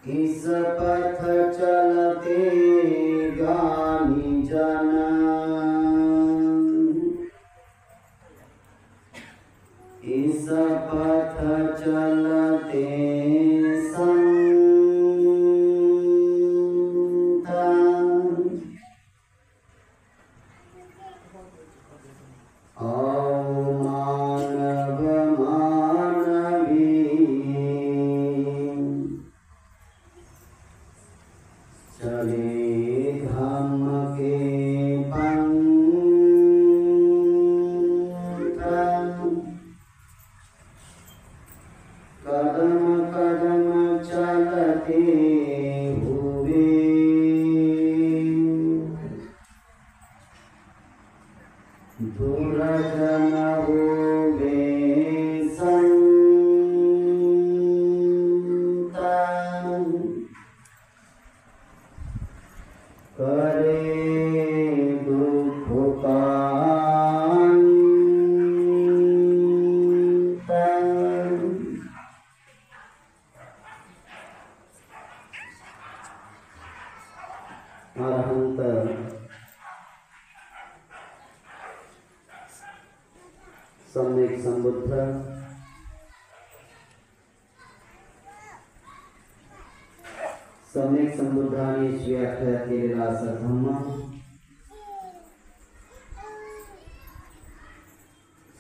इस पथ चलते गामी जन, इस पथ चलते संत, मानव मानवी चले धम्म के पंथ, कदम कदम चलते हुए दुर्जन हुए संत, करे दुख का अंत, अरहंत सम्यक संबुद्ध सम्यक संबुद्धाने व्याख्या केलेला असा धम्म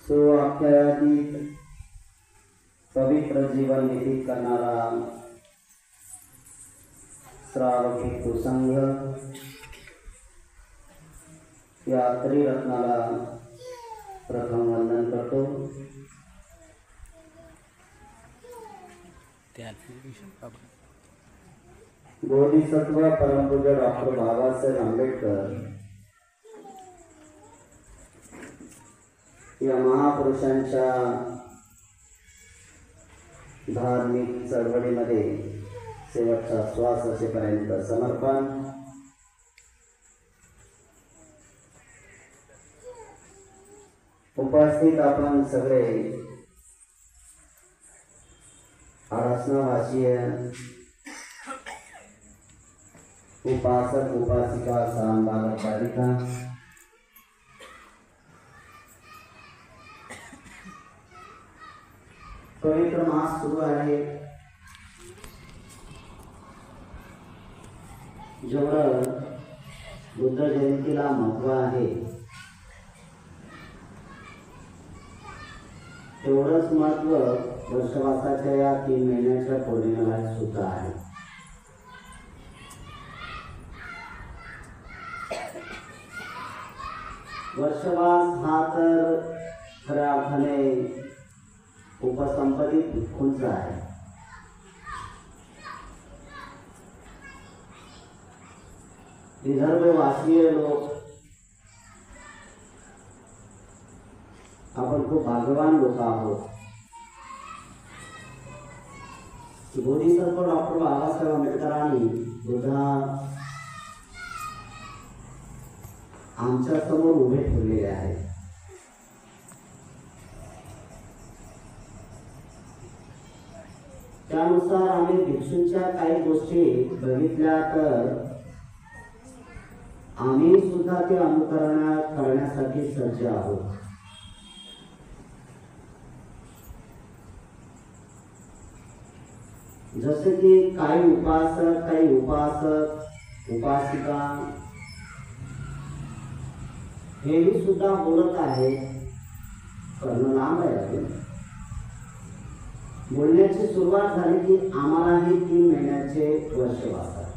सो आख्यातीत पवित्र जीवन व्यतीत करणारा श्रावकी कुसंघ या त्रिरत्नाला प्रथम वंदन करतो। बोधिसत्व परमपूज्य डॉक्टर बाबासाहेब आंबेडकर या महापुरुषांच्या धार्मिक चळवळीमध्ये शेवटचा श्वास असेपर्यंत समर्पण। उपस्थित आपण सगळे आरासनावासीय उपासक उपासिका साम बालक बालिका पवित्र मास सुरू आहे। जेवढं बुद्ध जयंतीला महत्व आहे तेवढंच महत्व वर्षवासाच्या या 3 महिन्याच्या पौर्णिमेला सुद्धा आहे। वर्षवास हा तर खऱ्या अर्थाने उपसंपत्तीत खुंच आहे। विदर्भवासीय लोक आपण खूप भाग्यवान लोक आहोत की बोधिसत्व डॉक्टर बाबासाहेब आंबेडकरांनी बुद्धा आमच्या समोर उभे ठेवलेले आहेत। त्यानुसार आम्ही भिक्षूंच्या काही गोष्टी बघितल्या तर आम्ही सुद्धा ते अनुकरण करण्यासाठी सज्ज आहोत। जसे की काही उपासक काही उपासिका हे सुद्धा बोलत आहे। करणं लांब आहे। बोलण्याची सुरुवात झाली की आम्हालाही 3 महिन्याचे वर्षवास आहे।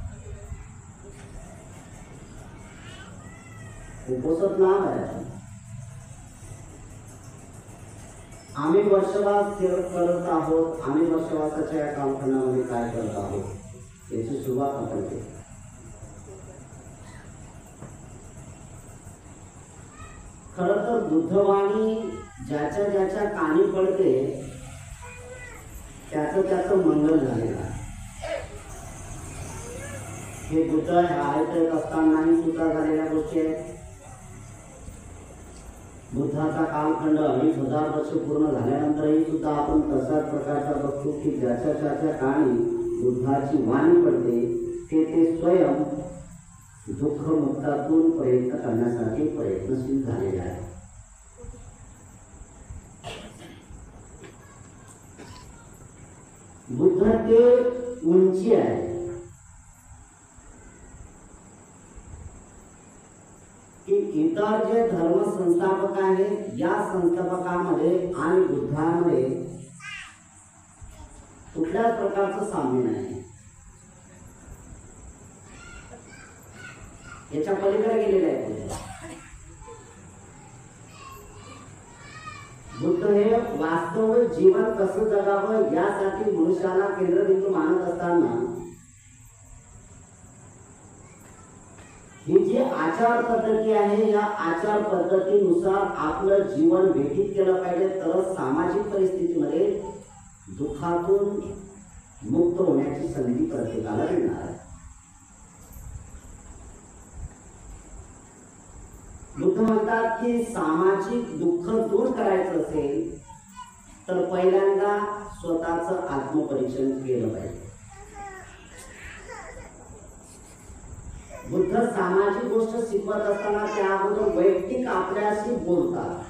उपसत लांब आहे। आम्ही वर्षवास करत आहोत। आम्ही वर्षवासाच्या या कालखंडामध्ये काय करत आहोत याची सुरुवात आपण केली। खरं तर बुद्धवाणी ज्याच्या ज्याच्या कानी पडते त्याचं मंगल झालेलं आहे। हे बुद्ध ह्या ऐकत असतानाही सुद्धा झालेल्या गोष्टी आहेत। बुद्धाचा कालखंड 2500 वर्ष पूर्ण झाल्यानंतरही सुद्धा आपण तशाच प्रकारचा बघतो की ज्याच्या ज्याच्या काळी बुद्धाची वाणी पडते ते स्वयं दुःखमुक्तातून प्रयत्न करण्यासाठी प्रयत्नशील झालेले आहे. बुद्ध ते उंची आहे. की इतर जे धर्म संस्थापक आहेत या संस्थापकांमध्ये आणि बुद्धांमध्ये कुठल्याच प्रकारचं साम्य नाही. याच्या पलीकडे गेलेले आहे. बुद्ध हे वास्तविक जीवन कसं जगावं यासाठी मनुष्याला केंद्रबिंदू मानत असताना ही जी आचार पद्धती आहे या आचार पद्धतीनुसार आपलं जीवन व्यतीत केलं पाहिजे तरच सामाजिक परिस्थितीमध्ये दुःखातून मुक्त होण्याची संधी प्रत्येकाला मिळणार आहे. बुद्ध म्हणतात की सामाजिक दुःख दूर करायचं असेल तर पहिल्यांदा स्वतःचं आत्मपरीक्षण केलं पाहिजे. बुद्ध सामाजिक गोष्ट शिकवत असताना त्या अगोदर वैयक्तिक आपल्याशी बोलतात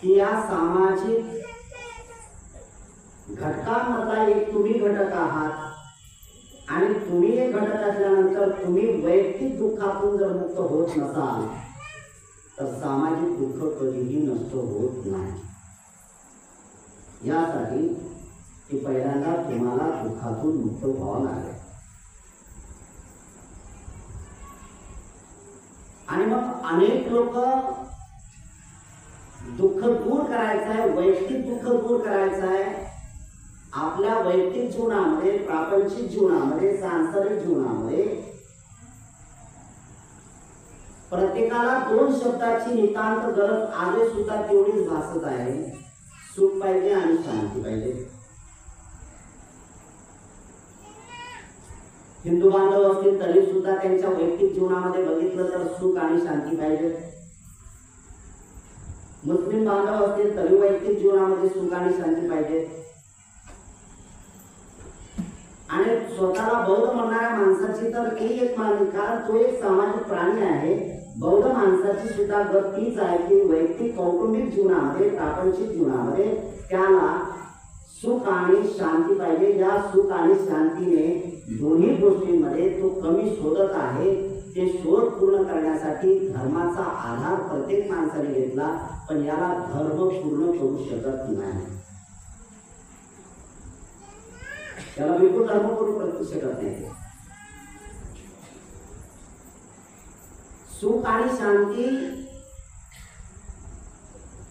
की या सामाजिक घटकांमधला एक तुम्ही घटक आहात आणि तुम्ही एक घटक असल्यानंतर तुम्ही वैयक्तिक दुःखातून जर मुक्त होत नसाल तर सामाजिक दुःख कधीही नष्ट होत नाही. यासाठी की पहिल्यांदा तुम्हाला दुःखातून मुक्त व्हावं लागेल आणि मग अनेक लोक दुःख दूर करायचं आहे, वैयक्तिक दुःख दूर करायचं आहे. आपल्या वैयक्तिक जीवनामध्ये, प्रापंचिक जीवनामध्ये, सांसारिक जीवनामध्ये प्रत्येकाला दोन शब्दाची नितांत गरज आज सुद्धा तेवढीच भासत आहे. सुख पाहिजे आणि शांती पाहिजे. हिंदू बांधव असतील तरी सुद्धा त्यांच्या वैयक्तिक जीवनामध्ये बघितलं तर सुख आणि शांती पाहिजे. मुस्लिम बांधव असतील तरी वैयक्तिक जीवनामध्ये सुख आणि शांती पाहिजे. आणि स्वतःला बौद्ध म्हणणाऱ्या माणसाची तर ती एक मानली, कारण तो एक सामाजिक प्राणी आहे. बौद्ध माणसाची सुद्धा गत तीच आहे की वैयक्तिक कौटुंबिक जीवनामध्ये, प्रापंचिक जीवनामध्ये त्याला सुख आणि शांती पाहिजे. या सुख आणि शांतीने दोन्ही गोष्टींमध्ये तो कमी शोधत आहे. ते शोध पूर्ण करण्यासाठी धर्माचा आधार प्रत्येक माणसाने घेतला, पण याला धर्म पूर्ण करू शकत नाही. त्याला बिलकुल धर्म पूर्ण करू शकत नाही. सुख आणि शांती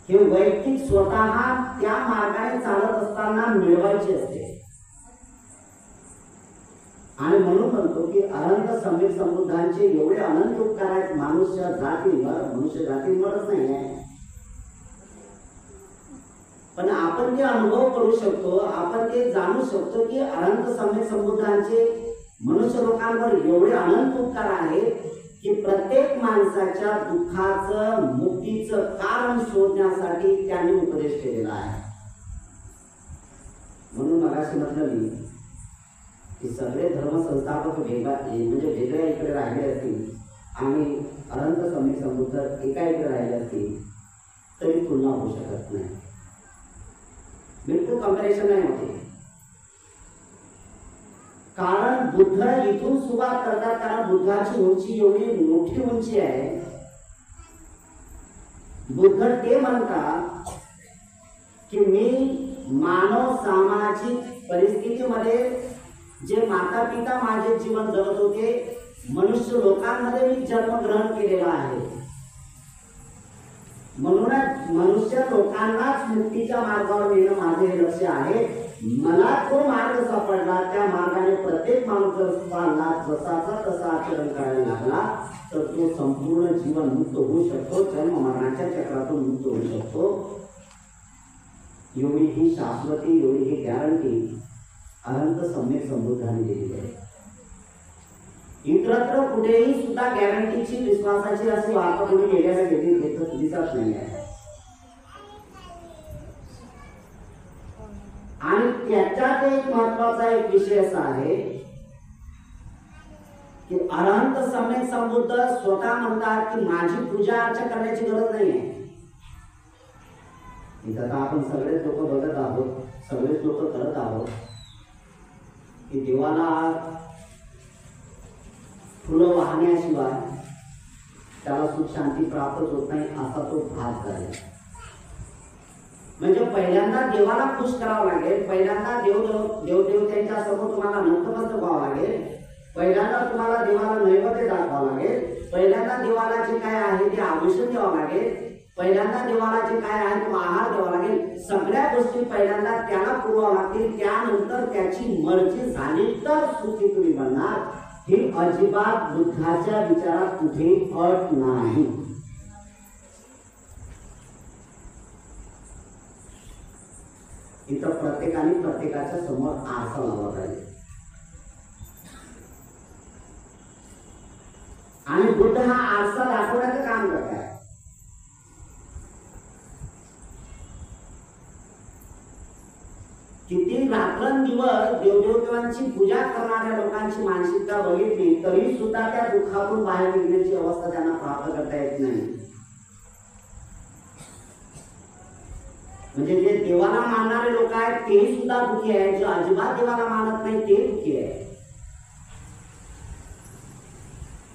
हे वैयक्तिक स्वतः त्या मार्गाने चालत असताना मिळवायचे असते. आणि म्हणून म्हणतो की अनंत सम्यक समृद्धांचे एवढे अनंत उपकार आहेत मनुष्य जातींवरच नाही आहे. पण आपण ते अनुभव करू शकतो, आपण ते जाणू शकतो की अनंत सम्यक समृद्धांचे मनुष्य लोकांवर एवढे अनंत उपकार आहेत की प्रत्येक माणसाच्या दुःखाचं, मुक्तीचं कारण शोधण्यासाठी त्यांनी उपदेश केलेला आहे. म्हणून मगाशी म्हटलं मी की सगळे धर्म संस्थापक म्हणजे वेगळ्या इकडे राहिले असतील आणि अनंत सम्यक समृद्ध एका इकडे राहिले असतील तरी तुलना होऊ शकत नाही. बिलकुल कंपॅरिझन नाही होते. कारण बुद्ध इथून सुरुवात करतात, कारण बुद्धाची उंची एवढी मोठी उंची आहे. बुद्ध ते म्हणतात की मी मानव सामाजिक परिस्थितीमध्ये जे माता पिता माझे जीवन जगत होते, मनुष्य लोकांमध्ये मी जन्मग्रहण केलेला आहे. म्हणूनच मनुष्य लोकांनाच मुक्तीच्या मार्गावर नेणं माझे हे लक्ष आहे. मला तो मार्ग सापडला, त्या मार्गाने प्रत्येक माणूस जसाचा तसा आचरण करायला लागला तर तो संपूर्ण जीवन मुक्त होऊ शकतो, जन्म मरणाच्या चक्रातून मुक्त होऊ शकतो. एवढी ही शाश्वती, एवढी ही गॅरंटी अनंत सम्यक समृद्धाने दिलेली आहे. इतर इतरत्र कुठेही सुद्धा गॅरंटीची विश्वासाची अशी वार्ता कोणी गेल्याला दिसत नाही आहे. आणि त्याच्यात एक महत्वाचा एक विषय असा आहे की अरहंत सम्यक संबुद्ध स्वतः म्हणतात की माझी पूजा अर्चा करण्याची गरज नाही आहे. इथं आपण सगळेच लोक बघत आहोत, सगळेच लोक करत आहोत की देवाला फुलं वाहण्याशिवाय त्याला सुख शांती प्राप्त होत नाही असा तो भास झाला. म्हणजे पहिल्यांदा देवाला खुश करावं लागेल, पहिल्यांदा देवदेवत्यांच्या समोर तुम्हाला नतमस्तक व्हावं लागेल, पहिल्यांदा तुम्हाला देवाला नैवेद्य दाखवावं लागेल, पहिल्यांदा देवाला जे काय आहे ते आभूषण द्यावं लागेल, पहिल्यांदा देवाला जे काय आहे तो आहार द्यावा लागेल. सगळ्या गोष्टी पहिल्यांदा त्याला पुरवावं लागतील. त्यानंतर त्याची मर्जी झाली तर सुखी तुम्ही बनणार. ही अजिबात बुद्धाच्या विचारात कुठे अट नाही. इथं प्रत्येकाने प्रत्येकाच्या समोर आरसा लावला पाहिजे. आणि बुद्ध हा आरसा दाखवण्याचं काम करत आहे. किती रात्रंदिवस देवदेवतांची पूजा करणाऱ्या लोकांची मानसिकता बघितली तरी सुद्धा त्या दुःखातून बाहेर निघण्याची अवस्था त्यांना प्राप्त करता येत नाही. म्हणजे जे देवाला मानणारे लोक आहेत तेही सुद्धा दुःखी आहेत, जे अजिबात देवाला मानत नाही ते दुःखी आहे.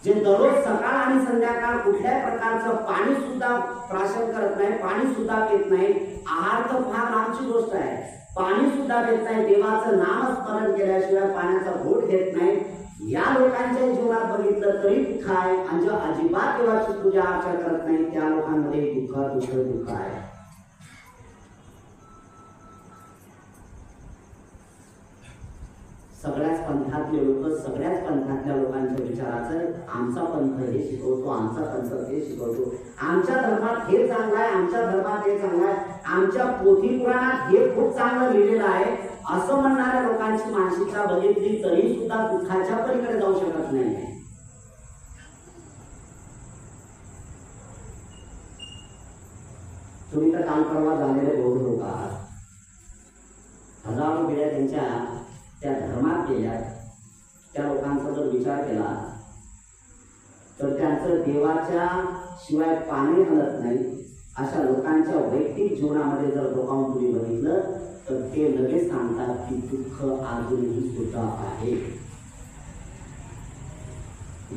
जे दररोज सकाळ आणि संध्याकाळ कुठल्याही प्रकारचं पाणी सुद्धा प्राशन करत नाही, पाणी सुद्धा पित नाही, आहार तर फार लांबची गोष्ट आहे, पाणी सुद्धा घेत नाही, देवाचं नामस्मरण केल्याशिवाय पाण्याचा घोट घेत नाही, या लोकांच्या जीवनात बघितलं तरी दुःख आहे. आणि जे अजिबात देवाची पूजा अर्चा करत नाही त्या लोकांमध्ये दुःख आहे. सगळ्याच पंथातले लोक, सगळ्याच पंथातल्या लोकांच्या विचाराचं आमचा पंथ हे शिकवतो, आमचा पंथ हे शिकवतो, आमच्या धर्मात हे चांगलं आहे, आमच्या धर्मात हे चांगलं आहे, आमच्या पोथी पुराणात हे खूप चांगलं लिहिलेलं आहे असं म्हणणाऱ्या लोकांची मानसिकता बघितली तरी सुद्धा दुःखाच्या पलीकडे जाऊ शकत नाही. तुम्ही तर काल परवा झालेले बौद्ध लोक आहात, हजारो पिढ्या त्यांच्या त्या धर्मात गेल्या, त्या लोकांचा जर विचार केला तर त्यांचं देवाच्या शिवाय पाणी हलत नाही अशा लोकांच्या वैयक्तिक जीवनामध्ये जर डोकावून तुम्ही बघितलं तर ते लगेच सांगतात की दुःख अजूनही सुद्धा आहे.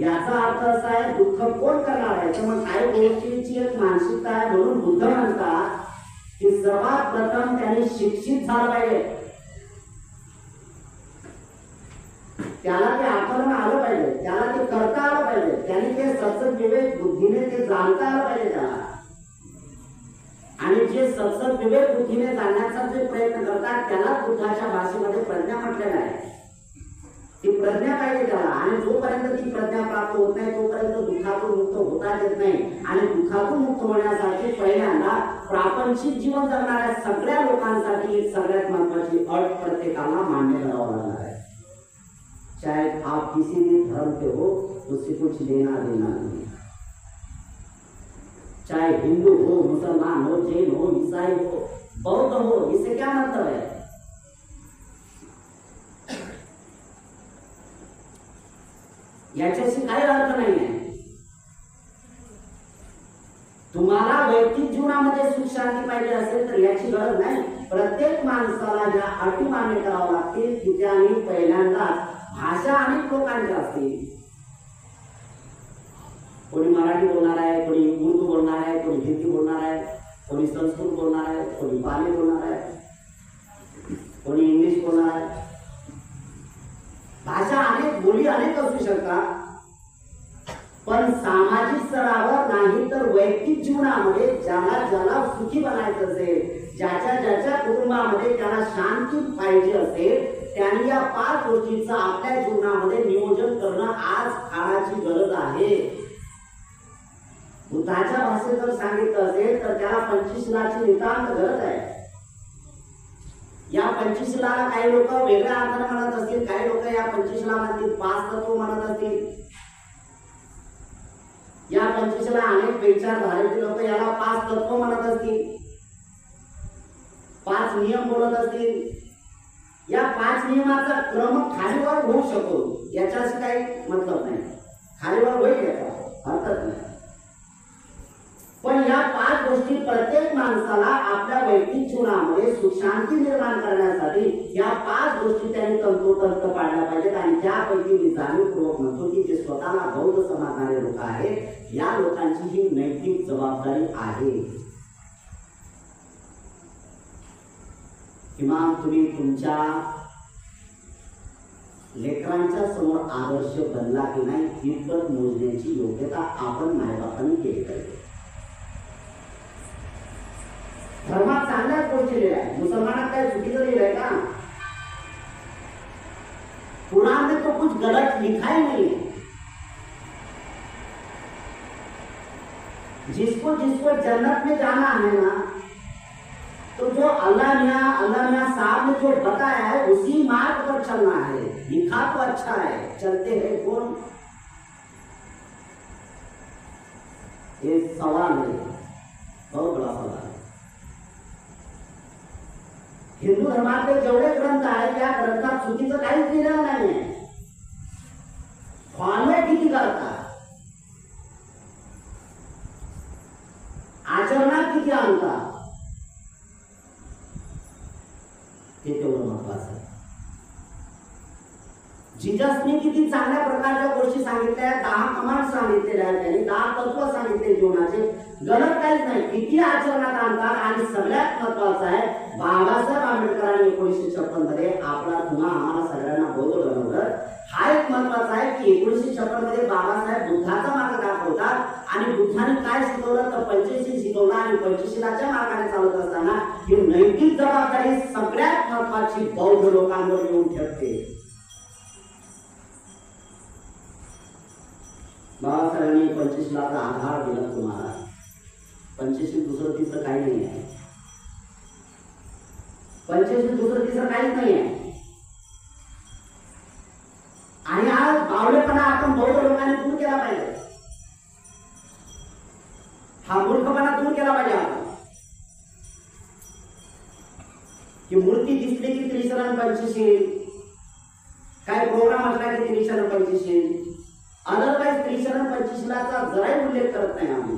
याचा अर्थ असा आहे दुःख कोण करणार आहे. तर मग काही गोष्टींची एक मानसिकता आहे. म्हणून बुद्ध म्हणतात की सर्वात प्रथम त्यांनी शिक्षित झालं पाहिजे, त्याला ते आकलन आलं पाहिजे, त्याला ते करता आलं पाहिजे, त्याने ते सत्सद विवेक बुद्धीने ते जाणता आलं पाहिजे त्याला. आणि जे सत्सद विवेक बुद्धीने जाणण्याचा जे प्रयत्न करतात त्याला बुद्धाच्या भाषेमध्ये प्रज्ञा म्हटलेलं आहे. ती प्रज्ञा पाहिजे त्याला. आणि जोपर्यंत ती प्रज्ञा प्राप्त होत नाही तोपर्यंत दुःखातून मुक्त होता येत नाही. आणि दुःखातून मुक्त होण्यासाठी पहिल्यांदा प्रापंचिक जीवन जगणाऱ्या सगळ्या लोकांसाठी एक सगळ्यात महत्वाची अट प्रत्येकाला मान्य करावं लागणार आहे. चाहे आप किसी भी धर्म के हो, उससे कुछ लेना देना नहीं. चाहे हिंदू हो, मुसलमान हो, जैन हो, ईसाई हो, बौद्ध हो, इससे क्या मतलब है. याच्याशी काही अर्थ नाही आहे. तुम्हाला वैयक्तिक जीवनामध्ये सुख शांती पाहिजे असेल तर याची गरज नाही. प्रत्येक माणसाला ज्या अटी मान्य कराव्या लागतील की त्यांनी पहिल्यांदा भाषा अनेक लोकांच्या असतील. कोणी मराठी बोलणार आहे, कोणी उर्दू बोलणार आहे, कोणी हिंदी बोलणार आहे, कोणी संस्कृत बोलणार आहे, कोणी पाली बोलणार आहे, कोणी इंग्लिश बोलणार आहे. भाषा अनेक, बोली अनेक असू शकतात. पण सामाजिक स्तरावर नाही तर वैयक्तिक जीवनामध्ये ज्याला ज्याला सुखी बनायचं असेल, ज्याच्या कुटुंबामध्ये त्याला शांती पाहिजे असेल त्यांनी या 5 गोष्टींचं आपल्या जीवनामध्ये नियोजन करणं आज काळाची गरज आहे. बुद्धाच्या भाषेत जर सांगितलं असेल तर त्याला पंचशीलाची नितांत गरज आहे. या पंचशीलाला काही लोक वेगळ्या अर्थाने म्हणत असतील, काही लोक या पंचशीला म्हणतील 5 तत्व म्हणत असतील, या पंचवीसला अनेक विचारधारेचे लोक याला 5 तत्व म्हणत असतील, 5 नियम बोलत असतील. या 5 नियमाचा क्रम खालीवर होऊ शकतो याच्याशी काही मतलब नाही, खालीवर होईल याचा अर्थच नाही. पण या 5 गोष्टी प्रत्येक माणसाला आपल्या वैयक्तिक जीवनामध्ये सुखशांती निर्माण करण्यासाठी या 5 गोष्टी त्यांनी तंतोतंत पाळल्या पाहिजेत. आणि त्यापैकी मी जाणीवपूर्वक म्हणतो की जे स्वतःला बौद्ध समजणारे लोक आहेत या लोकांची ही नैतिक जबाबदारी आहे. किमान तुम्ही तुमच्या लेकरांच्या समोर आदर्श बनला की नाही इतपत मोजण्याची योग्यता आपण मायबापांनी केली पाहिजे. धर्मात चांगल्याच गोष्टी लिहिल्या आहे, मुसलमानात काय चुकीचं लिहिलंय का? कुरान में तो कुछ गलत लिखा ही नहीं है. जिसको जिसको जन्नत में जाना है ना, तो जो अल्लाह मियां साहब ने जो बताया है उसी मार्ग पर चलना है. लिखा तो अच्छा है, चलते हैं कौन? ये सवाल है, बहुत बड़ा सवाल है. हिंदू धर्मातले जेवढे ग्रंथ आहेत त्या ग्रंथात चुकीचं काहीच लिहिलेलं नाहीये. फॉलो किती करतात, आचरणात किती आणतात ते तेवढं महत्वाचं आहे. जिजसने किती चांगल्या प्रकारच्या गोष्टी सांगितल्या, 10 कमांड सांगितलेल्या आहेत, त्यांनी 10 तत्व सांगितले जीवनाचे, गलत काहीच नाही, किती आचरणात आणतात. आणि सगळ्यात महत्वाचं आहे बाबासाहेब आंबेडकरांनी 1956 मध्ये आपला धुना आम्हाला सगळ्यांना बौद्ध बनवलं. हा एक महत्वाचा आहे की 1956 मध्ये बाबासाहेब बुद्धाचा मार्ग दाखवतात आणि बुद्धाने काय शिकवलं तर पंचशील शिकवलं. आणि पंचशीलाच्या मार्गाने चालत असताना ही नैतिक जबाबदारी सगळ्यात महत्वाची बौद्ध लोकांवर येऊन ठेवते. बाबासाहेबांनी पंचशीलाचा आधार दिला तुम्हाला. पंचशील दुसरं तिसरं काही नाही आहे, पंचशील दुसरं तिसरं काहीच नाही आहे. आणि हा बावळेपणा आपण बौद्ध लोकांनी दूर केला पाहिजे, हा मूर्खपणा दूर केला पाहिजे आपण. की मूर्ती दिसली की त्रिशरण पंचशील, काय प्रोग्राम असला की त्रिशरण पंचशील, अदरवाईज त्रिशरण पंचशीलाचा जराही उल्लेख करत नाही आम्ही.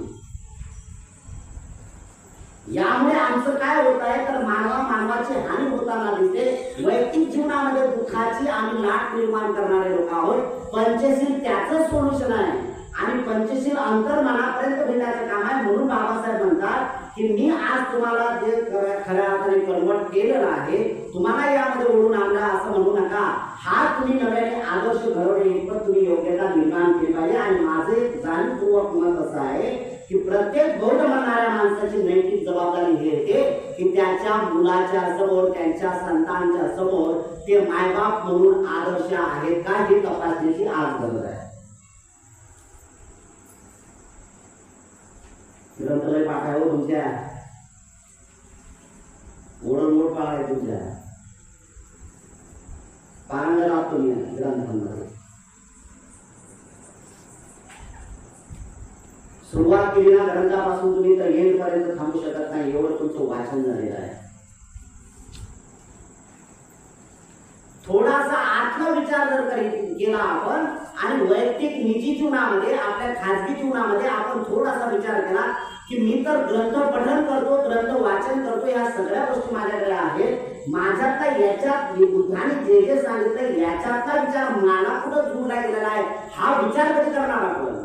यामुळे आमचं काय होत आहे तर मानवाची हानी होताना दिसते. वैयक्तिक जीवनामध्ये दुःखाची आणि लाट निर्माण करणारे लोक आहोत. पंचशील त्याचं सोल्युशन आहे आणि पंचशील अंतर्मनापर्यंत भेटण्याचं काम आहे. म्हणून बाबासाहेब म्हणतात की मी आज तुम्हाला जे खऱ्या अर्थाने कन्वर्ट केलेलं आहे तुम्हाला यामध्ये ओढून आणला असं म्हणू नका. हा तुम्ही नव्याने आदर्श घडवणे इतपत तुम्ही योग्यता निर्माण केली पाहिजे. आणि माझे जाणीवपूर्वक मत असं आहे की प्रत्येक बौद्ध म्हणणाऱ्या माणसाची नैतिक जबाबदारी हे येते की त्याच्या मुलाच्या समोर, त्यांच्या संतांच्या समोर ते मायबाप म्हणून आदर्श आहेत का हे तपासण्याची आज गरज आहे. ग्रंथालय पाठावं तुमच्या, ओढ पाळाय तुमच्या, पांग राहतो मी ग्रंथांमध्ये. सुरुवात केली ना ग्रंथापासून तुम्ही तर एंड पर्यंत थांबू शकत नाही, एवढं तुमचं वाचन झालेलं आहे. थोडासा आत्मविचार जर केला आपण आणि वैयक्तिक निजी जीवनामध्ये, आपल्या खाजगी जीवनामध्ये आपण थोडासा विचार केला की मी तर ग्रंथ पठण करतो, ग्रंथ वाचन करतो, या सगळ्या गोष्टी माझ्याकडे आहेत, माझ्यातला याच्यात बुद्धाने जे जे सांगितलं याच्यातला विचार मला कुठं जुळला गेलेला आहे, हा विचार कधी करणार आपण?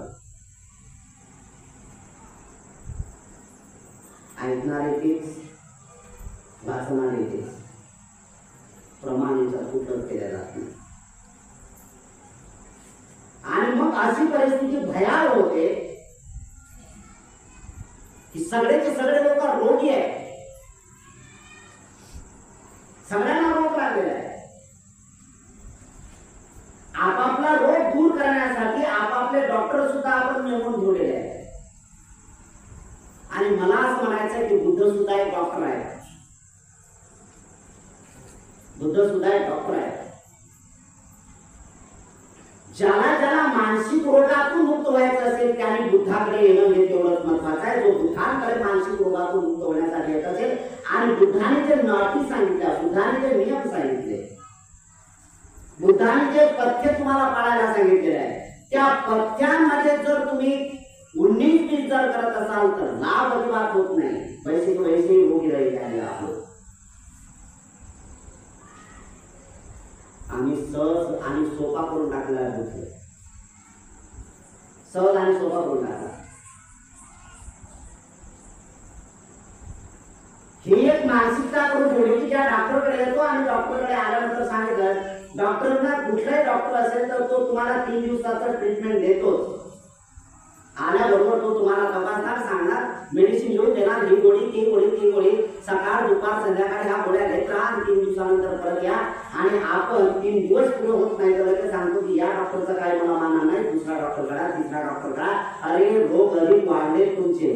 ऐकणारे तेच, वाचणारे तेच, प्रमाणाचा कुठं केल्या जात नाही. आणि मग अशी परिस्थिती भयावह होते की सगळेचे सगळे लोक रोगी आहे, सगळ्यांना रोग लागलेला आहे. आपापला रोग दूर करण्यासाठी आपापले डॉक्टर सुद्धा आपण नेमून ठेवलेले आहेत. आणि मला असं म्हणायचं की बुद्ध सुद्धा एक डॉक्टर आहे, बुद्ध सुद्धा एक डॉक्टर आहे. ज्याला ज्याला मानसिक मानसिक रोगातून मुक्त व्हायचं असेल त्याने बुद्धाकडे येणं हे तेवढंच महत्वाचं आहे. जो बुद्धांकडे मानसिक रोगातून मुक्त होण्यासाठी येत असेल आणि बुद्धाने जे अटी सांगितल्या, बुद्धाने जे नियम सांगितले, बुद्धाने जे पथ्य तुम्हाला पाळायला सांगितलेले आहे, त्या पथ्यांमध्ये जर तुम्ही 19-20 जर करत असाल तर लाभ अजिबात होत नाही. वैसे रोगी राहील आपण. आम्ही सहज आणि सोपा करून टाकलेला आहे. सहज आणि सोपा करून टाकला. ही एक मानसिकता करून ठेवली की ज्या डॉक्टरकडे येतो आणि डॉक्टरकडे आल्यानंतर सांगितलं, डॉक्टरना कुठलाही डॉक्टर असेल तर तो तुम्हाला 3 दिवसाचं ट्रीटमेंट देतोच. आल्याबरोबर तो तुम्हाला तपासणार, सांगणार, मेडिसिन लिहून देणार, ही गोळी ती गोळी ती गोळी, सकाळ दुपार संध्याकाळी ह्या गोळ्या घेत राहा आणि 3 दिवसानंतर परत या. आणि आपण 3 दिवस पुढे होत नाही तर लगेच सांगतो की या डॉक्टरचं काय मला मानणार नाही, दुसरा डॉक्टर करा, तिसरा डॉक्टर करा. अरे रोग अधिक वाढले तुमचे.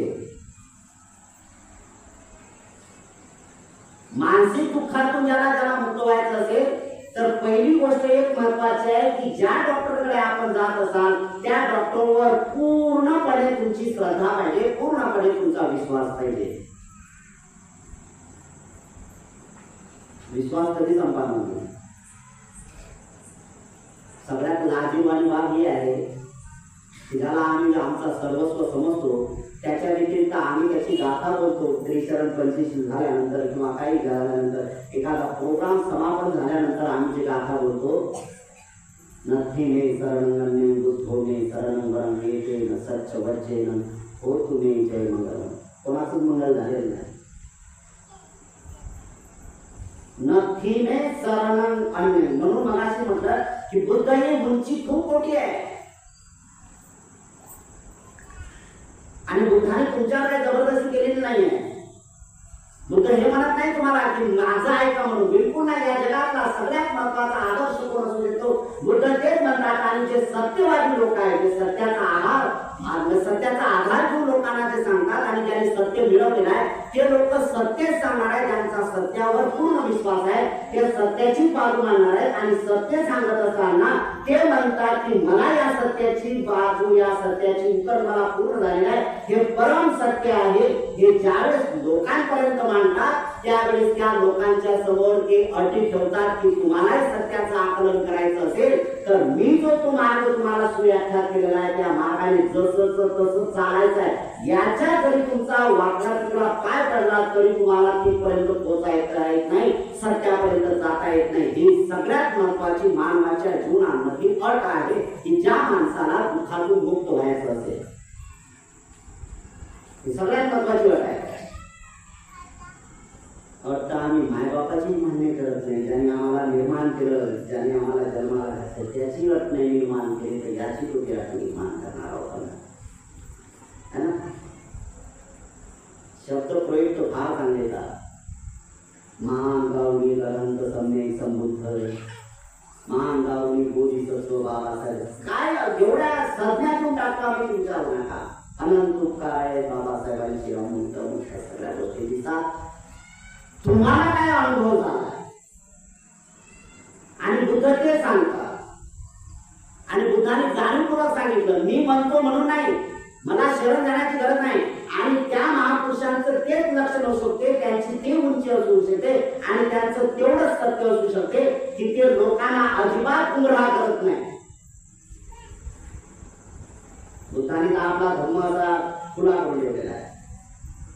मानसिक दुःखातून ज्याला मुक्त व्हायचं असेल तर पहिली गोष्ट एक महत्वाची आहे की ज्या डॉक्टरकडे आपण जात असाल त्या डॉक्टरवर पूर्णपणे तुमची श्रद्धा पाहिजे, पूर्णपणे तुमचा विश्वास पाहिजे. विश्वास कधी संपादन होईल? सगळ्यात लाजीवाली बाब ही आहे की ज्याला आम्ही आमचा सर्वस्व समजतो त्याच्या व्यतिरिक्त आम्ही त्याची गाथा बोलतो. त्रिशरण पंचशील झाल्यानंतर किंवा काही झाल्यानंतर एखादा प्रोग्राम समापन झाल्यानंतर आम्ही जे गाथा बोलतो, नथी मे शरणं बुद्धो मे शरणं वरं येते सच्च वज्जेन हो तुम्ही जय मंगल. कोणाचं मंगल झालेलं नाही. नथी मे शरणं अन्य. म्हणून मगाशी म्हटलं की बुद्ध ही उंची खूप मोठी आहे आणि बुद्धाने तुमच्यावर काही जबरदस्ती केलेली नाहीये. बुद्ध हे म्हणत नाही तुम्हाला की माझं ऐका म्हणून, बिलकुल नाही. या जगातला सगळ्यात महत्वाचा आदर्श कोण असू देतो? बुद्ध तेच म्हणतात. आणि जे सत्यवादी लोक आहेत, जे सत्याचा आधार घेऊन लोकांना जे सांगतात आणि ज्यांनी सत्य मिळवलेलं आहे ते लोक सत्यच सांगणार आहेत. ज्यांचा सत्यावर पूर्ण विश्वास आहे ते सत्याची बाजू मांडणार आहेत. आणि सत्य सांगत असताना ते म्हणतात की मला या सत्याची बाजू, या सत्याची उत्तर मला पूर्ण झालेलं आहे, हे परम सत्य आहे. हे ज्यावेळेस लोकांपर्यंत मांडतात त्यावेळेस त्या लोकांच्या समोर ते अटी ठेवतात की तुम्हाला सत्याचं आकलन करायचं असेल तर मी जो तो मार्ग तुम्हाला सुव्याख्या केलेला आहे त्या मार्गाने जसं तसं चालायचं आहे. याच्या जरी तुमचा वाकडा किंवा पाय पडला तरी तुम्हाला तिथपर्यंत पोहोचायचं येत नाही, सत्यापर्यंत जाता येत नाही. ही सगळ्यात महत्वाची मानवाच्या जीवनामध्ये अट आहे की ज्या माणसाला दुःखातून मुक्त व्हायचं असेल. ही सगळ्यात महत्वाची अट आहे. अट आम्ही मायबापाची मान्य करत नाही. ज्यांनी आम्हाला निर्माण केलं, ज्यांनी आम्हाला जन्माला घातलं त्याची अट नाही निर्माण केली तर याची कुठे अट निर्माण करणार आहोत है ना? शब्द प्रयोग तो फार चांगले येतात. महान गावडी अनंत सम्यक संबुद्ध, महान गावडी बोधिसत्व बाबासाहेब. काय एवढ्या संज्ञा देऊन टाकतो आम्ही तुमच्या नका. अनंत उपकार आहे बाबासाहेबांची, अमूर्त मोठ्या सगळ्या गोष्टी दिसतात. तुम्हाला काय अनुभव झाला आणि बुद्ध ते सांगतात. आणि बुद्धाने जाणीवपूर्वक सांगितलं मी म्हणतो म्हणून नाही, मला शरण जाण्याची गरज नाही. आणि त्या महापुरुषांचं तेच लक्षण असू शकते, त्यांची ती उंची असू शकते आणि त्यांचं तेवढंच सत्य असू शकते की ते लोकांना अजिबात गुमराह करत नाही. बुद्धाने आपला धर्म असा खुला करून ठेवलेला आहे.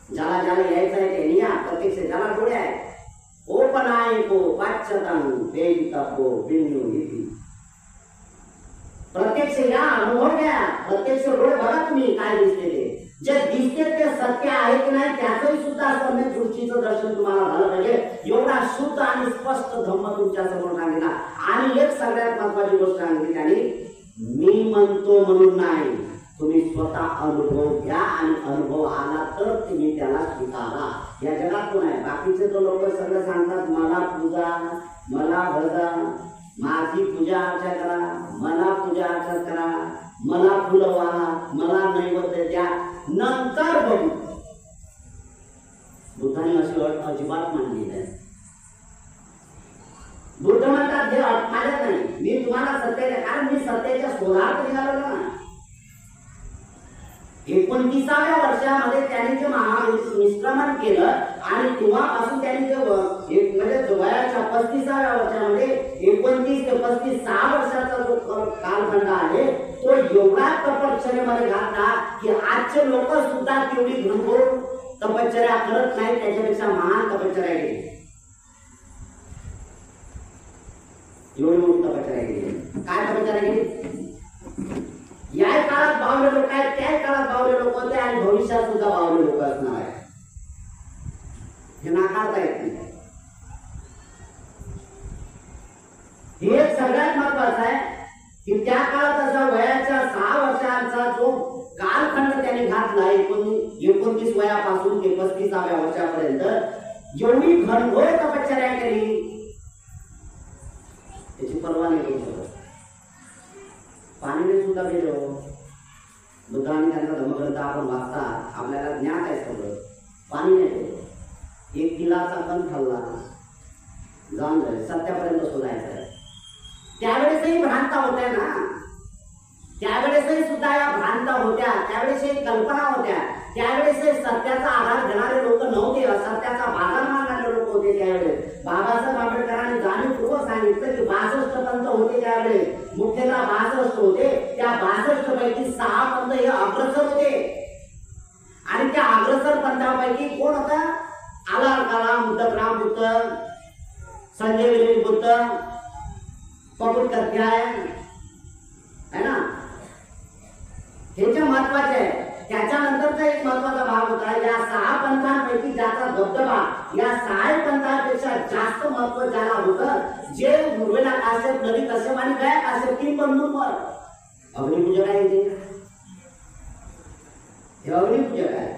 ज्याला ज्याला यायचं आहे ते या, प्रत्यक्ष ज्याला डोळे आहे ओपन आहे को पाच्यतांग वेदितापो बिन्नु इति. प्रत्यक्ष या, अनुभव घ्या, प्रत्यक्ष डोळे बघा तुम्ही काय दिसते ते. जे दिसते ते सत्य आहे की नाही त्याचंही सुद्धा सम्यक दृष्टीचं दर्शन तुम्हाला झालं पाहिजे. एवढा शुद्ध आणि स्पष्ट धम्म तुमच्या समोर सांगितला. आणि एक सगळ्यात महत्वाची गोष्ट सांगितली त्यांनी, मी म्हणतो म्हणून नाही, तुम्ही स्वतः अनुभव घ्या आणि अनुभव आला तर तुम्ही त्याला स्वीकारा. या जगात कोण आहे? बाकीचे तो लोक सगळं सांगतात मला पूजा, मला भजा, माझी पूजा अर्चा करा, मला पूजा अर्चा करा, मला फुलं वाहा, मला नैवेद्य द्या, नंतर बघू. बुद्धाने अशी अट अजिबात मानली नाही. बुद्ध म्हणतात हे अट माझ्यात नाही, मी तुम्हाला सत्य, कारण मी सत्याच्या शोधात निघालेला ना. 29व्या वर्षामध्ये त्यांनी जे महानिष्क्रमण केलं आणि तेव्हापासून त्यांनी जे म्हणजे वयाच्या 35व्या वर्षामध्ये 29 ते 35 6 वर्षाचा जो कालखंड आहे तो एवढा तपश्चर्येमध्ये घातला की आजचे लोक सुद्धा तेवढी घनघोर तपश्चर्या करत नाही, त्याच्यापेक्षा महान तपश्चर्या केली. एवढी मोठी तपश्चर्या केली. काय तपश्चर्या केली? या काळात बावले लोक आहेत, त्या काळात बावले लोक होते आणि भविष्यात सुद्धा बावले लोक असणार आहे. हे नाकारता येत नाही. हे सगळ्यात महत्वाचं आहे की त्या काळात असा वयाच्या 6 वर्षांचा जो कालखंड त्यांनी घातला 29 वयापासून ते 35व्या वर्षापर्यंत एवढी घनघोर तपश्चर्या केली, त्याची पर्वा नाही करू शकत. पाणीने सुद्धा गेलो. बुद्धांनी त्यांचा धर्मग्रंथ आपण वाचता, आपल्याला ज्ञात आहे सगळं. पाणी नाही गेलो. एक किलाचा कण खाल्ला, जाऊन जाईल सत्यापर्यंत शोधायचं. त्यावेळेसही भ्रांता होत्या ना, त्यावेळेसही सुद्धा या भ्रांता होत्या, त्यावेळेसही कल्पना होत्या, त्यावेळेस सत्याचा आधार घेणारे लोक नव्हते, सत्याचा बाजार मानणारे लोक होते. त्यावेळेस बाबासाहेब आंबेडकरांनी जाणीवपूर्वक सांगितलं की 62 पंथ होते. त्यावेळेस मुख्यतः 62 होते. त्या 62 पैकी 6 पंथ हे अग्रसर होते आणि त्या अग्रसर पंथापैकी कोण होता? आलार कलाम, उद्धवराम बुद्ध, संजय विलीन बुद्ध, पपुट कथ्याय है ना. हे जे महत्वाचे आहे. त्याच्यानंतरचा एक महत्वाचा भाग होता या 6 पंथांपैकी ज्याचा दबदबा या 6 पंथांपेक्षा जास्त महत्व ज्याला होतं, जे मुरवेला काश्यप, नदी कश्यप आणि गया काश्यप 3 बंधूंवर. अग्निपूजक आहे ते, हे अग्निपूजक आहे.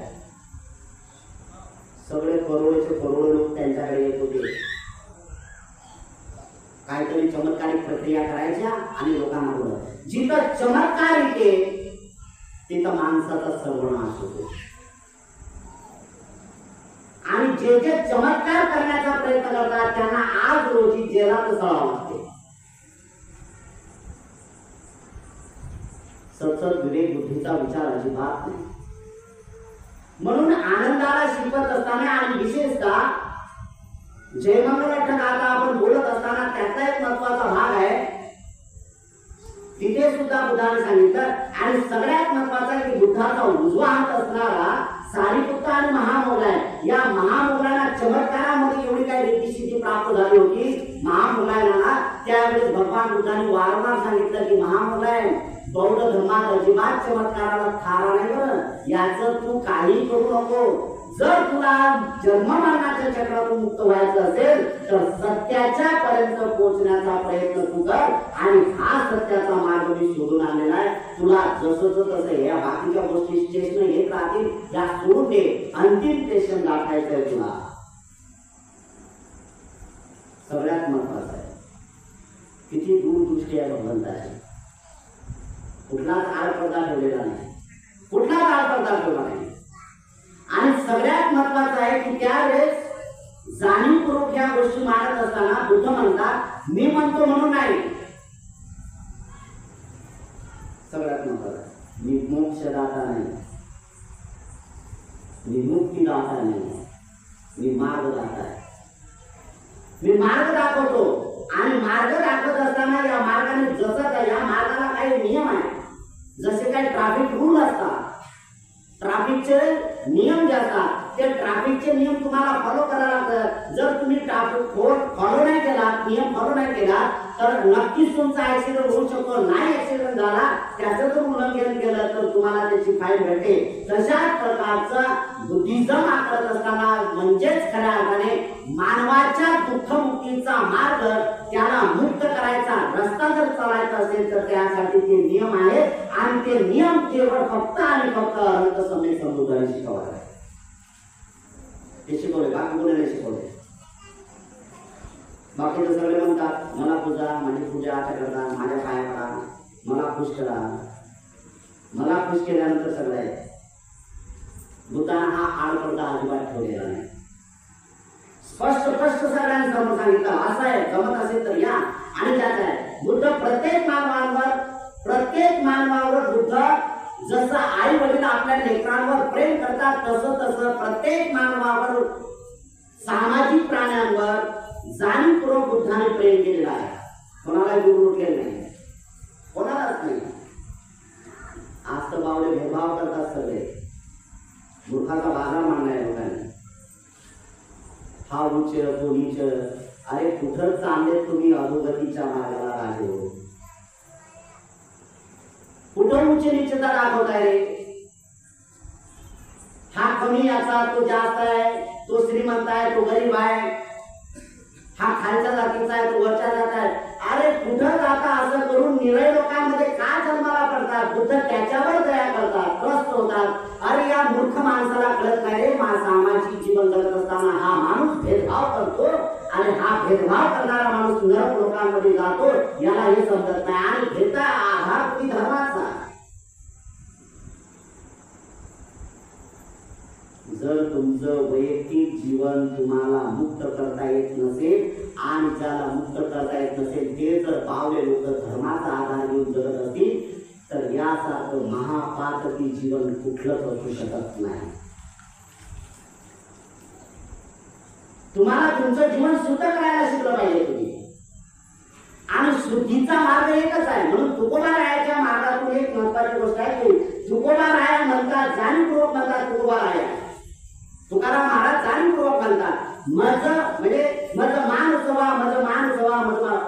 सगळे करोडोचे करोडो लोक त्यांच्याकडे येत होते. काहीतरी चमत्कारिक प्रक्रिया करायच्या आणि लोकांना बोलत. जिथं चमत्कार येते तिथं माणसाचा सर्वनाश होतो. आणि जे जे चमत्कार करण्याचा प्रयत्न करतात त्यांना आज रोजी जेलात जावं लागते. सतत विवेक बुद्धीचा विचार अजिबात नाही. म्हणून आनंदाला शिकवत असताना आणि विशेषतः जयमंगल गाथा आपण बोलत असताना त्याचा एक महत्वाचा भाग आहे. तिथे सुद्धा बुद्धाने सांगितलं आणि सगळ्यात महत्वाचा की बुद्धाचा उजवा हात असणारा सारिपुत्त आणि महामोगलाय, या महामोगलांना चमत्कारामध्ये एवढी काही रिद्धी प्राप्त झाली होती. महामोगलांना त्यावेळेस भगवान बुद्धांनी वारंवार सांगितलं की महामोगलाय, बौद्ध धर्मात अजिबात चमत्काराला थारा नाही बरं, याचं तू काही करू नको. जर तुला जन्म मरणाच्या चक्रातून मुक्त व्हायचं असेल तर सत्याच्या पर्यंत पोहोचण्याचा प्रयत्न तू कर आणि हा सत्याचा मार्ग मी शोधून आणलेला आहे. तुला जसं तसं या बाकीच्या गोष्टी स्टेशन येत राहतील, या सोडून दे. अंतिम स्टेशन गाठायचंय तुला. सगळ्यात महत्वाचं आहे किती दूरदृष्टी आहे भगवंताची. कुठलाच आडपडदा ठेवलेला नाही, कुठलाच आडपडदा ठेवला नाही. आणि सगळ्यात महत्वाचं आहे की त्यावेळेस जाणीवपूर्वक या गोष्टी मानत असताना बुद्ध म्हणतात मी म्हणतो म्हणून नाही. सगळ्यात महत्वाचं मी मोक्षदाता नाही, मी मुक्तीदाता नाही, मी मार्गदाता आहे. मी मार्ग दाखवतो आणि मार्ग दाखवत असताना या मार्गाने जसं या मार्गाला काही नियम आहे. जसे काही ट्रॅफिक रूल असतात, ट्रॅफिकचे नियम जे असतात ते ट्रॅफिकचे नियम तुम्हाला फॉलो करावे लागतात. जर तुम्ही ट्रॅफिक फॉलो नाही केला, नियम फॉलो नाही केला तर नक्कीच तुमचा ऍक्सिडेंट होऊ शकतो. नाही ऍक्सिडेंट झाला, त्याचं जर उल्लंघन केलं तर तुम्हाला त्याची फाईन भेटते. तशाच प्रकारचा बुद्धिझम आचरत असताना म्हणजेच खऱ्या अर्थाने मानवाच्या दुःखमुक्तीचा मार्ग, त्याला मुक्त करायचा रस्ता जर चालायचा असेल तर त्यासाठी ते नियम आहेत आणि ते नियम केवळ फक्त आणि फक्त अनंत सम्यक समुद्राने शिकवले. ते शिकवले, बाकी कोणाला शिकवले? बाकी तर सगळे म्हणतात मला पूजा, माझी पूजा करता, माझ्या पाया पडा, मला खुश करा. मला खुश केल्यानंतर सगळं आहे. बुद्धांना हा आडपडदा अजिबात ठेवलेला नाही. स्पष्ट सगळ्यांसमोर सांगितलं असं आहे, जमत असेल तर या. आणि त्यात आहे बुद्ध प्रत्येक मानवांवर प्रत्येक मानवावर बुद्ध जसं आई वडील आपल्या लेकरांवर प्रेम करतात तसं तसं प्रत्येक मानवावर सामाजिक प्राण्यांवर जाणीवपूर्वक बुद्धाने प्रेम केलेलं आहे. कोणाला दूर उठलेलं नाही, कोणालाच नाही. आज तर बावले भेदभाव करतात सगळे. मूर्खाचा बाजार मांडलाय लोकांनी. हा उच्च तो नीच. अरे कुठं चालले तुम्ही अधोगतीच्या मार्गाला राजे हो? कुठं उच्च नीचता दाखवताय रे? हा कमी याचा तो जास्त आहे, तो श्रीमंत आहे तो गरीब आहे, हा खालच्या जातीचा आहे तो वरच्या जात आहे. अरे कुठं जाता असं करून निरय लोकांमध्ये का जन्माला पडतात? बुद्ध त्याच्यावर दया करतात, त्रस्त होतात. अरे या मूर्ख माणसाला कळत नाही रे, सामाजिक जीवन जगत असताना हा माणूस भेदभाव करतो आणि हा भेदभाव करणारा माणूस नरक लोकांमध्ये जातो, याला हे समजत नाही. आणि घेता आधार तुम्ही धर्माचा. जर तुमचं वैयक्तिक जीवन तुम्हाला मुक्त करता येत नसेल आणि ज्याला मुक्त करता येत नसेल ते जर पावले लोक धर्माचा आधार घेऊन जगत असतील तर यासारखं महापातकी जीवन कुठलंच असू शकत नाही. तुम्हाला तुमचं जीवन शुद्ध करायला शिकलं पाहिजे तुम्ही. आणि शुद्धीचा मार्ग एकच आहे. म्हणून तुकोबा रायाच्या मार्गातून एक महत्वाची गोष्ट आहे की तुकोबा राया म्हणतात, जाणीवपूर्वक म्हणतात तुकोबा राया. तुकाराम महाराज जाणीवपूर्वक म्हणतात मज मान सवा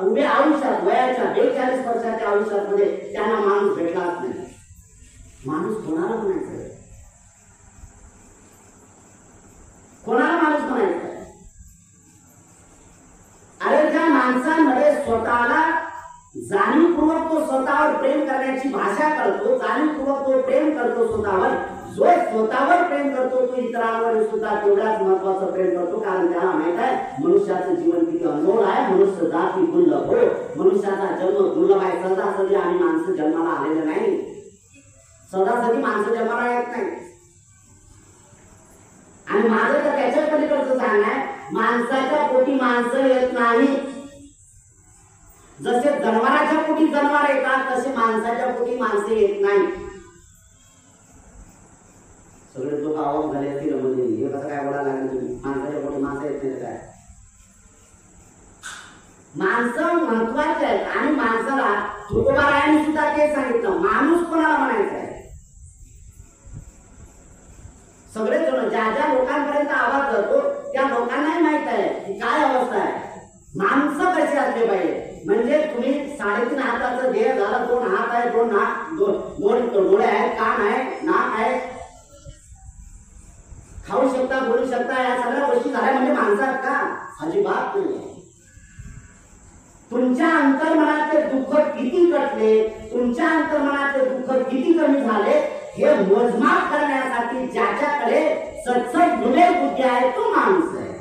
उभ्या आयुष्यात वयाच्या 42 वर्षाच्या आयुष्यात मध्ये त्यांना माणूस भेटलाच नाही. माणूस कोणाला म्हणायचं? कोणाला माणूस म्हणायचं? अरे ज्या माणसांमध्ये स्वतःला जाणीवपूर्वक तो स्वतःवर प्रेम करण्याची भाषा करतो, जाणीवपूर्वक तो प्रेम करतो स्वतःवर, जो स्वतःवर प्रेम करतो तो इतरांवर सुद्धा तेवढ्याच महत्वाचं प्रेम करतो. कारण त्याला माहित आहे मनुष्याचं जीवन किती अनमोल आहे. मनुष्य जाती दुर्लभ हो, मनुष्याचा जन्म दुर्लभ आहे. सदासदी आणि माणसं जन्माला आलेले नाही. सदासदी माणसं जन्माला येत नाही. आणि माझं तर त्याच्या पलीकडचं सांगणं आहे, माणसाच्या पोटी माणसं येत नाही. जसे जनावराच्या पोटी जनावर येतात तसे माणसाच्या पोटी माणसे येत नाही. सगळे लोक आवाज झाले असतील म्हणजे हे कसं काय बोलायला लागले तुम्ही? माणसाच्या पोटी माणसं येत नाही काय? माणसं महत्वाचे आहेत. आणि माणसाला तुकोबारायांनी सुद्धा ते सांगितलं, माणूस कोणाला म्हणायचा आहे? सगळे जण ज्या ज्या लोकांपर्यंत आवाज जातो त्या लोकांनाही माहित आहे की काय अवस्था आहे. माणसं कसे असले पाहिजे? म्हणजे तुम्ही 3.5 हाताचं देह झालं, 2 हात आहे, 2 डोळे आहेत, कान आहे, नाक आहे, खाऊ शकता, बोलू शकता, या सगळ्या गोष्टी झाल्या म्हणजे माणसात का? अजिबात नाही. तुमच्या अंतर्मनातले दुःख किती कटले, तुमच्या अंतर्मनातले दुःख किती कमी झाले हे मोजमाप करण्यासाठी ज्याच्याकडे सत्सद विवेक बुद्धी आहे तो माणूस आहे.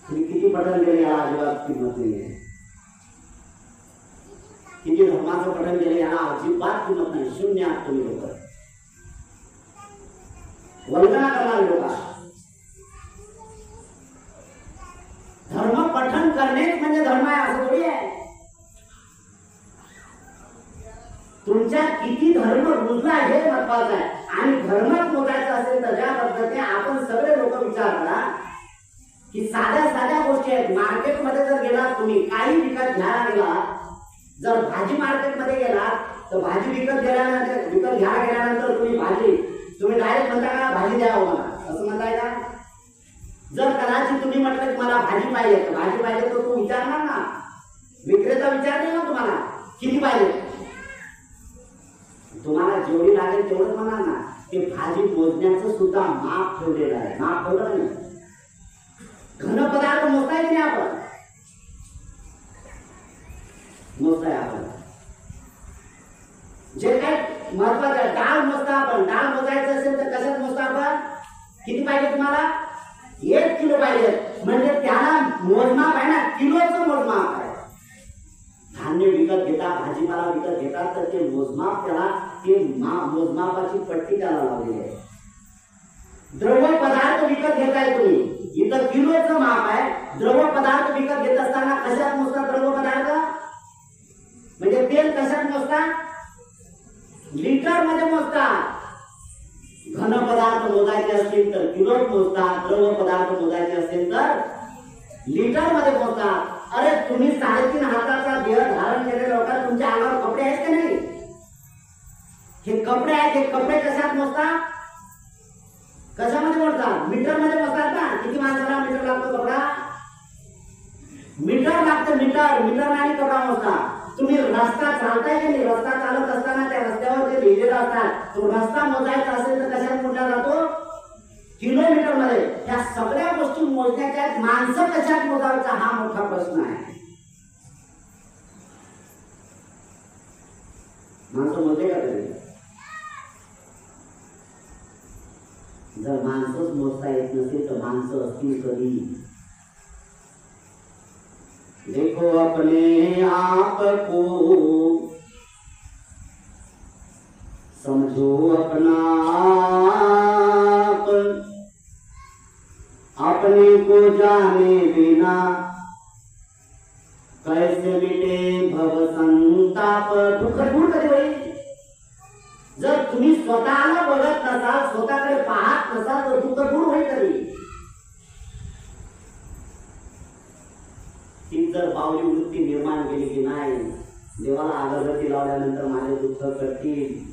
तुम्ही किती पठण केले याला अजिबात किंमत नाही आहे. किती धर्माचं पठण केले याला अजिबात किंमत नाही. शून्य आहात तुम्ही लोक. वंदना करणारे लोक. धर्म पठण करणेच म्हणजे धर्म आहे असं थोडी आहे. तुमच्या किती धर्म रुजला हे महत्वाचं आहे. आणि धर्मच मोजायचं असेल तर ज्या पद्धतीने आपण सगळे लोक विचार करा की साध्या साध्या गोष्टी आहेत. मार्केटमध्ये जर गेलात तुम्ही, काही विकत घ्यायला गेलात, जर भाजी मार्केटमध्ये गेलात तर भाजी विकत घ्यायला गेल्यानंतर तुम्ही डायरेक्ट म्हणता का भाजी द्या मला, असं म्हणताय का? जर कदाचित तुम्ही म्हटलं की मला भाजी पाहिजे तर भाजी पाहिजे तर तू विचारणार ना, विक्रेता विचारले ना तुम्हाला किती पाहिजे, तुम्हाला जेवढी लागेल तेवढंच म्हणणार ना. ते भाजी मोजण्याचं सुद्धा माप ठेवलेलं आहे. माप ठेवलं नाही. घन पदार्थ मोजताय की नाही आपण? मोजताय आपण. जे काय महत्वाचं डाळ मोजता आपण. डाळ मोजायचं असेल तर कशात मोजता आपण? किती पाहिजे तुम्हाला? 1 किलो पाहिजे. म्हणजे त्याला मोजमाप आहे ना, किलोचं मोजमाप आहे. धान्य विकत घेता, भाजीपाला विकत घेतात तर ते मोजमाप त्याला, ते मोजमापाची पट्टी त्याला लावलेली आहे. द्रव्य पदार्थ विकत घेताय तुम्ही, इथं किलोचं माप आहे. द्रव्य पदार्थ विकत घेत असताना कशात मोजतात द्रव्य पदार्थ? म्हणजे तेल कशात मोजतात? लिटर मध्ये मोजतात. घन पदार्थ मोजायचे असतील तर किलोत मोजतात, द्रव पदार्थ मोजायचे असतील तर लिटर मध्ये मोजतात. अरे तुम्ही 3.5 हाताचा देह धारण केलेले लोक, तुमच्या अंगावर कपडे आहेत का नाही? हे कपडे आहेत, हे कपडे कशात मोजतात? कशामध्ये मोजतात? मीटर मध्ये मोजतात ना. किती माणसाला मीटर लागतो कपडा? मीटर लागतं, मीटर. मीटर नाही कपडा मोजतात. तुम्ही रस्ता चालताय की नाही? रस्ता चालत असताना त्या रस्त्यावर जे लिहिलेलं असतात, तो रस्ता मोजायचा असेल तर कशात मोजला जातो? किलोमीटर मध्ये. या सगळ्या गोष्टी मोजण्याच्या माणसं कशात मोजायचा हा मोठा प्रश्न आहे. माणसं मोजले का तरी? जर माणसंच मोजता येत नसेल तर माणसं असतील कधी? देखो अपने आप को, समझो अपना आप, अपने को जाने बिना कैसे मिटे भव संताप. दुःख दूर कधी होईल? जर तुम्ही स्वतःला बघत नसाल, स्वतःकडे पाहत नसाल तर दुःख दूर होईल कधी? ती जर बावली वृत्ती निर्माण केली की नाही, देवाला अगरबत्ती लावल्यानंतर माझे दुःख कटतील,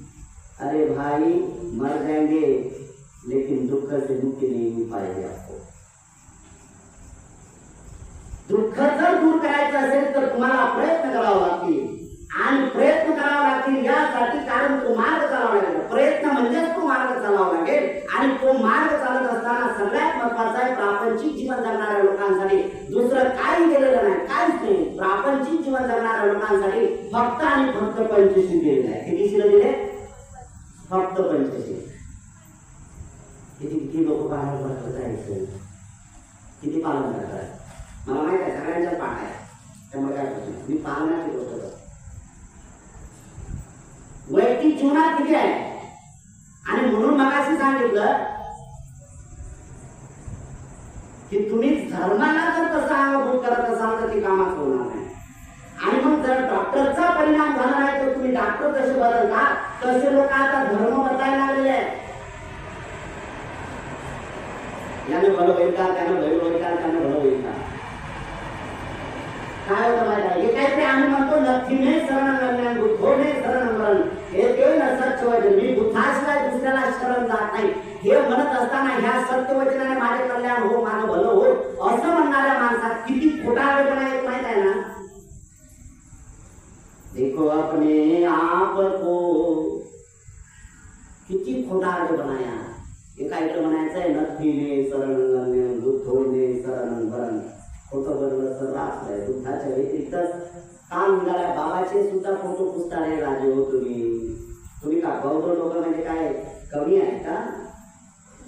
अरे भाई मर जाएंगे लेकिन दुःख से मुक्ति नहीं पाएंगे आपको. दुःख जर दूर करायचं असेल तर तुम्हाला प्रयत्न करावा लागतील, आणि प्रयत्न करावा लागतील यासाठी, कारण तो मार्ग चालावा लागेल. प्रयत्न म्हणजेच तो मार्ग चालावा लागेल. आणि तो मार्ग चालत असताना सगळ्यात महत्वाचा आहे प्रापंचिक जीवन जगणाऱ्या लोकांसाठी दुसरं काही गेलेलं नाही, काहीच नाही. प्रापंचिक जीवन जगणाऱ्या लोकांसाठी फक्त आणि फक्त 25 दिलेलं आहे. किती शिलं दिले? फक्त 25. किती लोक बाहेर पडत जायचं, किती पालन करतात मला माहित आहे. सगळ्यांच्या पाठ आहे, त्यामुळे काय प्रश्न. मी पालनाची गोष्ट करतो. वैयक्तिक जीवनात किती आहे? आणि म्हणून मगाशी सांगितलं की तुम्ही धर्माला जर तसं अनुभूत करत असाल तर ती कामाच होणार नाही. आणि मग जर डॉक्टरचा परिणाम झाला नाही तर तुम्ही डॉक्टर कसे बदलता, तसे लोक आता धर्म बदलायला लागलेले आहेत. याने भलं होईल का, त्यानं भलं होईल का, त्यानं भलं होईल का? काय होतं माहिती आहे? हे काहीतरी आम्ही म्हणतो नथीने शरण गम्यान बुद्धोने शरण मरण. हे ते न सत्य वचन, मी बुद्धाशिवाय दुसऱ्याला शरण जात नाही हे म्हणत असताना ह्या सत्य वचनाने माझे कल्याण हो, माझं भलं हो असं म्हणणाऱ्या माणसात किती खोटारडेपणा येत माहित आहे ना. देखो अपने आप को, किती खोटारडेपणा या. एका इकडे म्हणायचंय नथीने शरण गम्यान बुद्धोने शरण मरण. खोटं बरोबर सर्रास आहे. बुद्धाच्या व्यतिरिक्त काल निघाल्या बाबाचे सुद्धा फोटो पुसताना राजे हो तुम्ही का बौद्ध लोक म्हणजे काय कमी आहे का?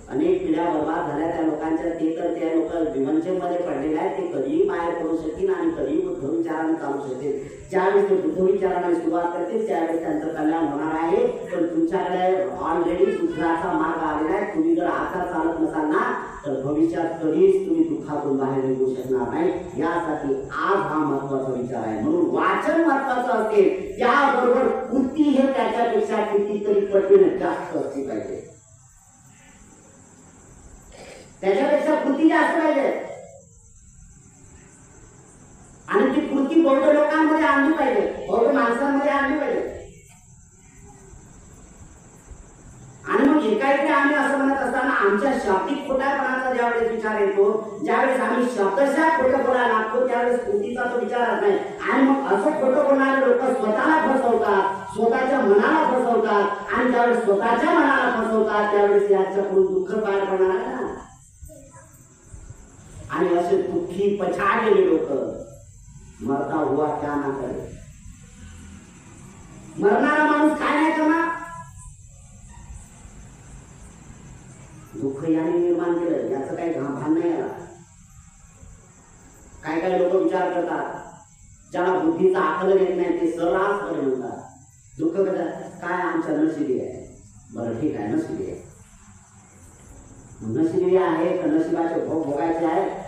अनेक पिढ्या बर्बाद झाल्या त्या लोकांच्या. ते तर त्या लोक विमंचनमध्ये पडलेले आहेत. ते कधीही बाहेर पडू शकतील आणि कधीही बुद्ध विचाराने चालू शकतील. ज्यावेळेस ते बुद्ध विचाराने सुरुवात करतील त्यावेळेस त्यांचं कल्याण होणार आहे. पण तुमच्याकडे ऑलरेडी दुसऱ्याचा मार्ग आलेला आहे. तुम्ही जर आता चालत नसाल ना तर भविष्यात कधीच तुम्ही दुःखातून बाहेर निघू शकणार नाही. यासाठी आज हा महत्वाचा विचार आहे. म्हणून वाचन महत्वाचं असेल, त्याबरोबर कृती हे त्याच्यापेक्षा कितीतरी पटीने जास्त असली पाहिजे. त्याच्यापेक्षा कृती जास्त पाहिजे. आणि ती कृती बौद्ध लोकांमध्ये आणली पाहिजे, बौद्ध माणसांमध्ये आणली पाहिजे. आणि मग एकाएकी आम्ही असं म्हणत असताना आमच्या शाब्दिक खोटापणाचा ज्यावेळेस विचार येतो, ज्यावेळेस आम्ही शब्दशः खोटं बोलायला लागतो त्यावेळेस कृतीचा तो विचारच नाही. आणि मग असं खोटं बोलणारे लोक स्वतःला फसवतात, स्वतःच्या मनाला फसवतात. आणि ज्यावेळेस स्वतःच्या मनाला फसवतात त्यावेळेस याच्याकडून दुःख पार पडणार आहे ना. आणि असे दुःखी पछाडलेले लोक मरता हुआ क्या ना करे. मरणारा माणूस काय नाही करणार. दुःख याने निर्माण केलं याचं काही भान नाही आला. काय काय लोक विचार करतात, ज्याला बुद्धीचा आकलन येत नाही ते सर्रासपणे म्हणतात दुःख काय आमच्या नशिबी आहे. बरं ठीक आहे, नशिबी आहे. नशिबी आहे तर नशिबाचे भोग भोगायचे आहेत.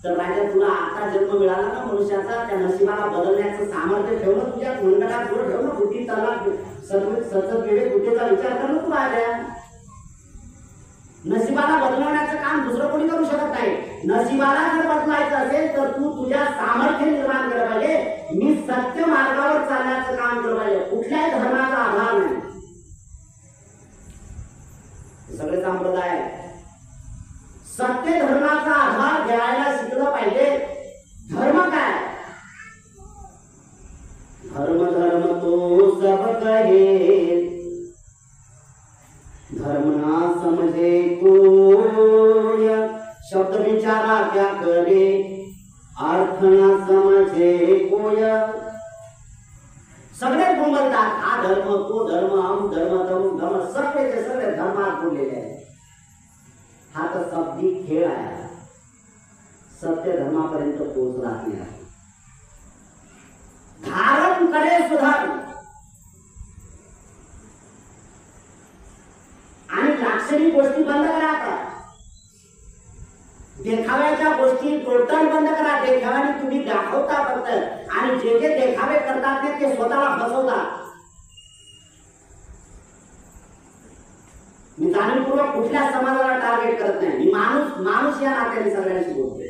तर राजा तुला आता जन्म मिळाला ना मनुष्याचा, त्या नशिबाला बदलण्याचं सामर्थ्य ठेवणं तुझ्या मंडळात ठेवणं, बुद्धी तलाक सतत विवेक बुद्धीचा विचार करणं तू राजा. नशिबाला बदलवण्याचं काम दुसरं कोणी करू शकत नाही. नशिबाला जर बदलायचं असेल तर तू तुझ्या सामर्थ्य निर्माण केलं पाहिजे. मी सत्य मार्गावर चालण्याचं काम केलं पाहिजे. कुठल्याही धर्माचा आधार नाही. सगळे संप्रदाय सत्य धर्माचा आधार घ्यायला शिकलं पाहिजे. धर्म काय? धर्म धर्म तो सब कहे, धर्म ना समझे कोय, शब्द विचारा क्या करे, अर्थ ना समझे कोय. सगळे बोलतात हा धर्म तो धर्म अमुक धर्म तमुक धर्म, सगळेचे सगळे धर्मात बोललेले आहेत. हा तर शब्दी खेळ आहे. सत्य धर्मापर्यंत पोहोचला नाही. धारण करे सुधर्म आणि लाक्षणिक गोष्टी बंद करा. आता देखाव्याच्या गोष्टी टोटल बंद करा. देखाव्याने तुम्ही दाखवता फक्त, आणि जे जे देखावे करतात ते स्वतःला फसवतात. मी जाणीवपूर्वक कुठल्या समाजाला टार्गेट करत नाही. मी माणूस या नात्याने सगळ्यांशी बोलतोय.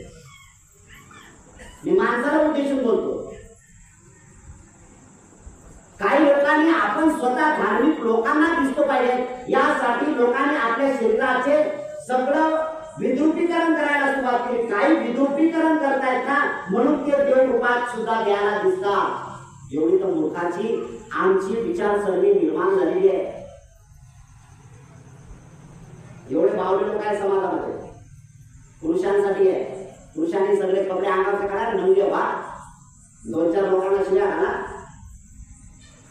मी माणसाला उद्देशून बोलतो. काही लोकांनी आपण स्वतः धार्मिक लोकांना दिसतो पाहिजे यासाठी लोकांनी आपल्या शरीराचे सगळं विद्रुपीकरण करायला सुरुवात केली. काही विद्रुपीकरण करतायत ना म्हणून ते देव रूपात सुद्धा द्यायला दिसतात. एवढी तर मूर्खाची आमची विचारसरणी निर्माण झालेली आहे. एवढे बावले लोक आहे समाजामध्ये. पुरुषांसाठी आहे. पुरुषांनी सगळे कपडे अंगावर काढा, नंगे व्हा, 2-4 लोकांना शिव्या घाला,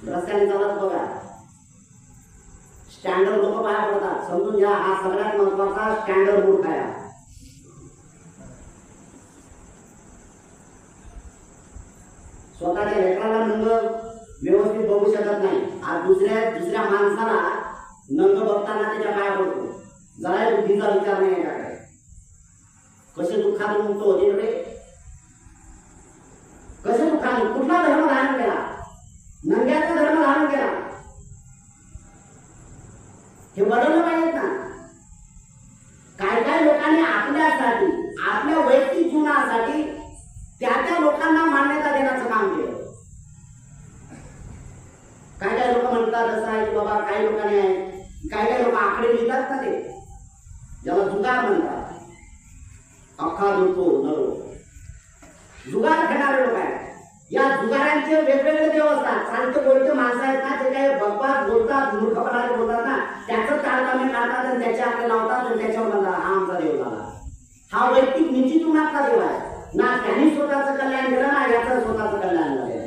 रस्त्याने चालत बघा. स्टँडर्ड लोक पाया पडतात. समजून घ्या हा सगळ्यात महत्वाचा स्टँडर्ड मूर्ख आहे. स्वतःच्या लेकराला नंग व्यवस्थित बघू शकत नाही. आज दुसऱ्या माणसाला नंग बघताना त्याच्या पाया पडतो. जरा बुद्धीचा विचार नाही आहे. कसे दुःखातून मुक्त होते रे? कसे दुःखातून? कुठला धर्म धारण केला? नंग्याचा धर्म धारण केला. हे बदललं पाहिजेत ना. काय काय लोकांनी आपल्यासाठी आपल्या वैयक्तिक जीवनासाठी त्या लोकांना मान्यता देण्याचं काम केलं. काय काय लोक म्हणतात असं आहे की बाबा काही लोकांनी आहे, काय काय लोक आकडे लिहितात ना, ते ज्याला जुगार म्हणतात. अख्खा दुतो नरो जुगार खेळणारे लोक आहेत. या जुगारांचे वेगवेगळे देव असतात. चालते बोलते माणसं आहेत ना, ते काही बकवास बोलतात, मूर्खपणाने बोलतात ना, त्याचं तारतम्य काढतात आणि त्याचे आपले लावतात आणि त्याच्यावर म्हणतात हा आमचा देव झाला. हा वैयक्तिक निश्चित जीवनातला देव आहे ना. त्यांनी स्वतःचं कल्याण केलं ना, याचं स्वतःचं कल्याण झालेलं आहे.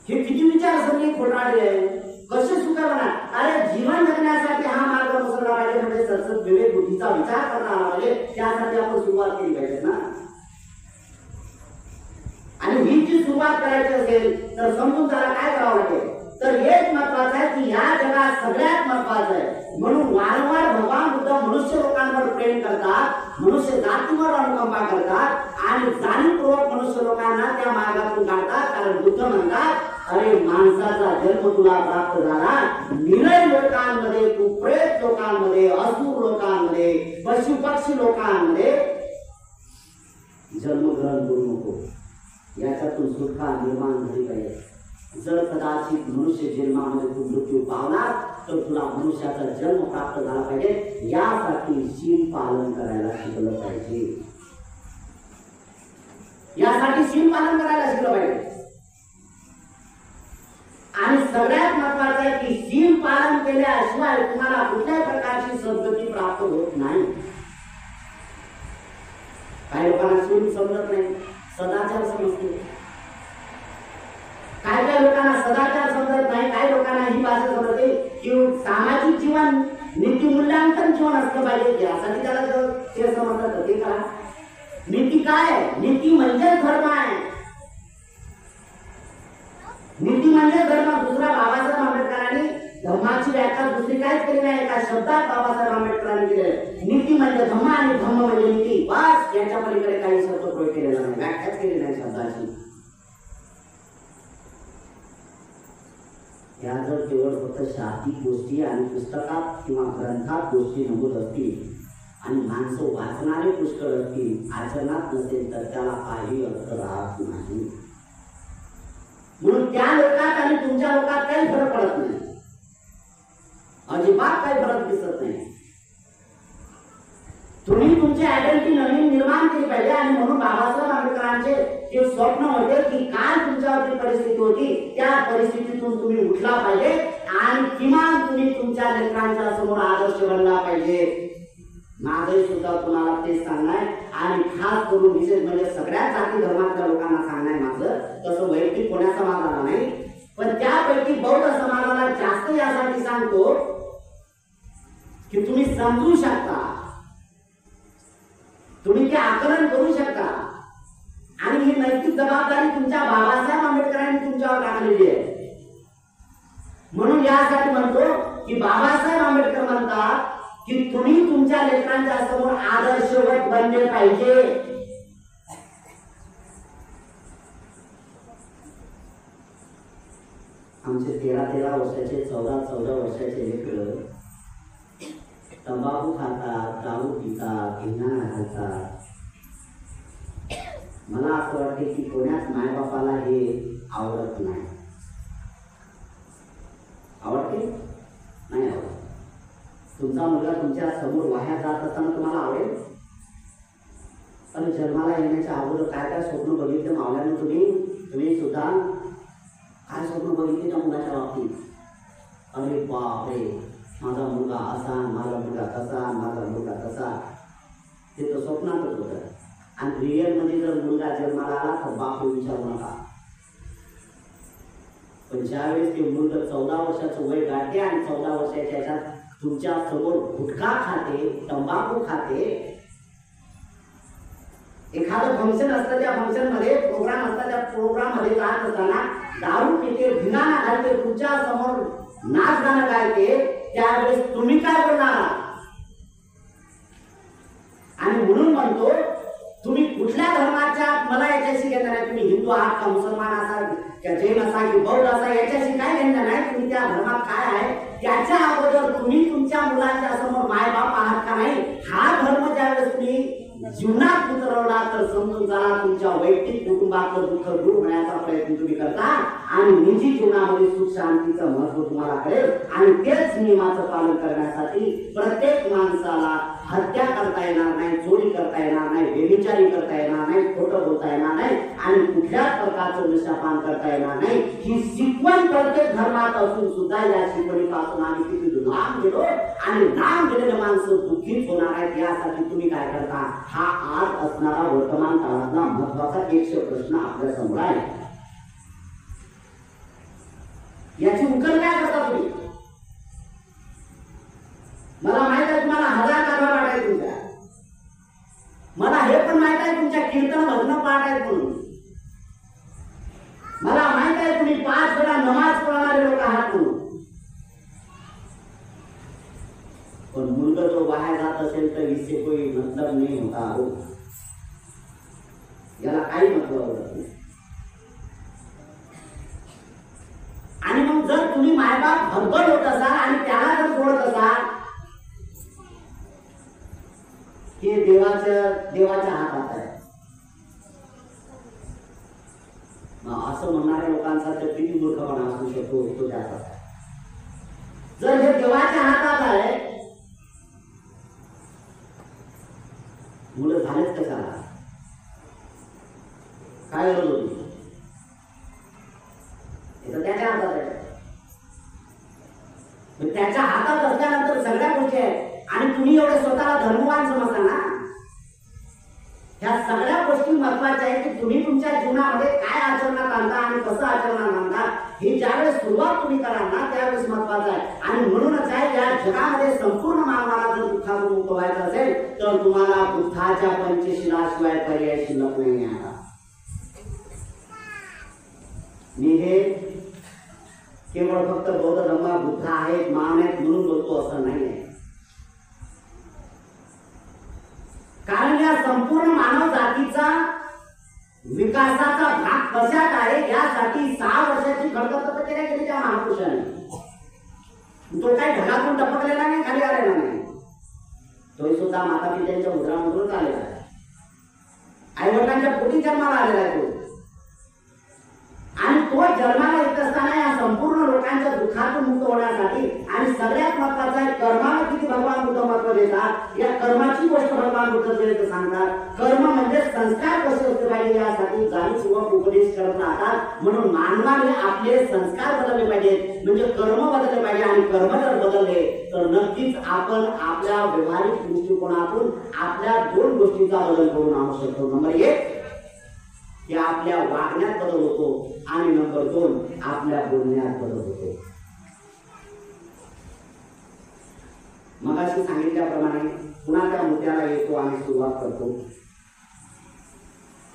हे किती विचारसरणी खोटारडी आहे. कसे सुख म्हणा? अरे जीवन जगण्यासाठी हा मार्ग मुसळला पाहिजे. म्हणजे सतत विवेक बुद्धीचा विचार करता आला पाहिजे. त्यासाठी आपण सुरुवात केली पाहिजे ना. आणि ही जी सुरुवात करायची असेल तर समजून त्याला काय करावं लागेल. तर हेच महत्वाचं आहे की या जगात सगळ्यात महत्वाचं आहे. म्हणून वारंवार भगवान बुद्ध मनुष्य लोकांवर प्रेम करतात, मनुष्य जातीवर अनुकंपा करतात आणि जाणीवपूर्वक मनुष्य लोकांना त्या मार्गातून काढतात. कारण बुद्ध म्हणतात अरे माणसाचा जन्म तुला प्राप्त झाला, निलय लोकांमध्ये तू प्रेत लोकांमध्ये, असुर लोकांमध्ये, पशु पक्षी लोकांमध्ये जन्मग्रहण करू नको. याच्यातून सुटका निर्माण झाली पाहिजे. जर कदाचित मनुष्य जन्मामध्ये तू मृत्यू पावला तर तुला मनुष्याचा जन्म प्राप्त झाला पाहिजे. यासाठी शील पालन करायला शिकलं पाहिजे. यासाठी शील पालन करायला शिकलं पाहिजे. आणि सगळ्यात महत्वाचं आहे की शील पालन केल्याशिवाय तुम्हाला कुठल्याही प्रकारची सद्गती प्राप्त होत नाही. काही लोकांना शील समजत नाही, सदाचार समजते. काही काही लोकांना सदाचार समजत नाही. काही लोकांना ही भाषा समजते की सामाजिक जीवन नीती मूल्यांकन जीवन असलं पाहिजे. यासाठी त्याला ते समजतात ते करा. नीती काय? नीती म्हणजे धर्म आहे. नीती म्हणजे धर्म. दुसरा बाबासाहेब आंबेडकरांनी धर्माची व्याख्या दुसरी काहीच केली नाही. एका शब्दात बाबासाहेब आंबेडकरांनी केले नीती म्हणजे धम्म आणि धम्म म्हणजे नीती, बस. याच्या पलीकडे काही शब्द प्रयोग केलेला नाही, व्याख्याच केली नाही शब्दाची. या जर केवळ फक्त शाब्दिक गोष्टी आणि पुस्तकात किंवा ग्रंथात गोष्टी नमूद असतील आणि माणसं वाचणारे पुष्कळ असतील, आचरणात नसेल तर त्याला काही अर्थ राहत नाही. म्हणून त्या लोकात आणि तुमच्या लोकात काही फरक पडत नाही, अजिबात काही फरक दिसत नाही. तुम्ही तुमची आयडेंटिटी नवीन निर्माण केली पाहिजे. आणि म्हणून बाबासाहेब आंबेडकरांचे जे स्वप्न होते की काय तुमच्यावरती परिस्थिती होती, त्या परिस्थितीतून तुम्ही उठला पाहिजे आणि किमान तुम्ही तुमच्या लेकरांच्या समोर आदर्श बनला पाहिजे. माझे सुद्धा तुम्हाला तेच सांगणार आणि खास करून विशेष म्हणजे सगळ्या जाती धर्मातल्या लोकांना सांगणार. माझं तसं वैयक्तिक कोण्या समाजाला नाही, पण त्यापैकी बौद्ध समाजाला जास्त यासाठी सांगतो की तुम्ही समजू शकता, तुम्ही ते आकलन करू शकता आणि ही नैतिक जबाबदारी तुमच्या बाबासाहेब आंबेडकरांनी तुमच्यावर टाकलेली आहे. म्हणून यासाठी म्हणतो की बाबासाहेब आंबेडकर म्हणतात की तुम्ही तुमच्या लेकरांच्या समोर आदर्शवत बनले पाहिजे. आमचे 13-13 वर्षाचे 14-14 वर्षाचे लेकर तंबाखू खातात, दारू पितात, धिंगाणा घालतात. मला असं वाटते की कोण्याच मायबापाला हे आवडत नाही. आवडते नाही आवडत. तुमचा मुलगा तुमच्या समोर वाह्या जात असताना तुम्हाला आवडेल? पण जन्माला येण्याच्या अगोदर काय काय स्वप्न बघितले मावल्यानं तुम्ही सुद्धा काय स्वप्न बघितले त्या मुलाच्या बाबतीत? अरे बापरे, माझा मुलगा असा, माझा मुलगा तसा, माझा मुलगा तसा. ते तर स्वप्नातच होतं. आणि रिअल मध्ये जर मुलगा जन्माला आला तर बाप विचारू नका. पण ज्यावेळेस ते मुलगा 14 वर्षाचं वय गाठते आणि 14 वर्षाच्या याच्यात तुमच्या समोर गुटखा खाते, तंबाखू खाते, एखादं फंक्शन असतं त्या फंक्शन मध्ये प्रोग्राम असतात, त्या प्रोग्राम मध्ये जात असताना दारू पिते, धिंगाणा घालते, तुमच्या समोर नाच गाणं गायते, त्यावेळेस तुम्ही काय बोलणार? आणि म्हणून म्हणतो तुम्ही कुठल्या धर्माच्या, मला याच्याशी घेणार नाही. तुम्ही हिंदू आहात का, मुसलमान असाल का, जैन असा की बौद्ध असा, याच्याशी काय घेणार नाही. तुम्ही त्या धर्मात काय आहे त्याच्या अगोदर तुम्ही तुमच्या मुलांच्या समोर मायबाप आहात का नाही, हा धर्म ज्यावेळेस तुम्ही जीवनात उतरवला तर समजून चला तुमच्या वैयक्तिक कुटुंबातलं दुःख दूर होण्याचा प्रयत्न तुम्ही करता आणि निजी जीवनामध्ये सुख शांतीचं महत्व तुम्हाला कळेल. आणि तेच नियमाचं पालन करण्यासाठी प्रत्येक माणसाला हत्या करता येणार नाही, चोरी करता येणार नाही, व्यभिचारी करता येणार नाही, खोटं बोलता येणार नाही आणि कुठल्याच प्रकारचं नशापान करता येणार नाही. ही शिकवण प्रत्येक धर्मात असून सुद्धा या शिकवणीपासून आम्ही किती लांब गेलो आणि लांब गेलेले माणसं दुःखीच होणार आहेत. यासाठी तुम्ही काय करता? हा आज असणारा वर्तमान काळातला महत्वाचा एक प्रश्न आपल्या समोर आहे. याची उकल काय करता तुम्ही? मला माहित आहे तुम्हाला 1000 कारवा पाठ आहे तुमच्या. मला हे पण माहित आहे तुमच्या कीर्तन भजन पाठ आहेत म्हणून. मला माहित आहे तुम्ही 5 वेळा नमाज पढणारे लोक आहात म्हणून. पण मुलगा जो बाहेर जात असेल तर इससे कोई मतलब नहीं होता हो. याला काही मतलब होत नाही. आणि मग जर तुम्ही मायबाप हरबड होत असाल आणि त्याला जर सोडत असाल, हे देवाच्या हातात आहे. असं म्हणणाऱ्या लोकांचा तर किती मूर्खपणा असू शकतो तो त्या हातात आहे. जर हे देवाच्या हातात आहे, मुलं झालेच कशाला? काय गरज होती? हे तर त्याच्या हातात आहे. त्याच्या हातात असल्यानंतर सगळ्या गोष्टी आहेत आणि तुम्ही एवढे स्वतःला धर्मवान समजता ना. ह्या सगळ्या गोष्टी महत्वाच्या आहेत की तुम्ही तुमच्या जीवनामध्ये काय आचरणात आणता आणि कसं आचरणात आणता ही ज्यावेळेस सुरुवात तुम्ही कराल ना त्यावेळेस महत्वाचं आहे. आणि म्हणूनच आहे या जगामध्ये संपूर्ण मानवाला जर दुःखातून मुक्त व्हायचं असेल तर तुम्हाला बुद्धाच्या पंचशिलाशिवाय पर्याय शिल्लक नाही आहे. मी हे केवळ फक्त बौद्ध धर्म बुद्ध आहेत मान आहेत म्हणून बोलतो असं नाही आहे. या संपूर्ण मानव जातीचा विकासाचा भाग कशात आहे यासाठी 6 वर्षाची खडतर तपश्चर्या केली त्या महापुरुषाने. तो काही ढगातून टपकलेला नाही, खाली आलेला नाही. तोही सुद्धा माता पित्यांच्या उदरामधूनच आलेला आहे. आई वडिलांच्या पोटी जन्माला आलेला आहे तो. आणि तो जन्माला येत असताना या संपूर्ण लोकांच्या दुःखातून मुक्त होण्यासाठी आणि सगळ्यात महत्वाचा आहे कर्माला किती भगवान बुद्ध महत्व देतात. या कर्माची गोष्ट भगवान बुद्ध सांगतात. कर्म म्हणजे संस्कार कसे असले पाहिजे यासाठी जाणीवपूर्वक उपदेश करत राहतात. म्हणून मानवाने आपले संस्कार बदलले पाहिजेत, म्हणजे कर्म बदलले पाहिजे. आणि कर्म जर बदलले तर नक्कीच आपण आपल्या व्यवहारिक दृष्टिकोनातून आपल्या 2 गोष्टींचा बदल करून आणू शकतो. नंबर 1 की आपल्या वागण्यात बदल होतो आणि नंबर 2 आपल्या बोलण्यात बदल होतो. मगाशी सांगितल्याप्रमाणे पुन्हा त्या मुद्द्याला येतो आणि सुरुवात करतो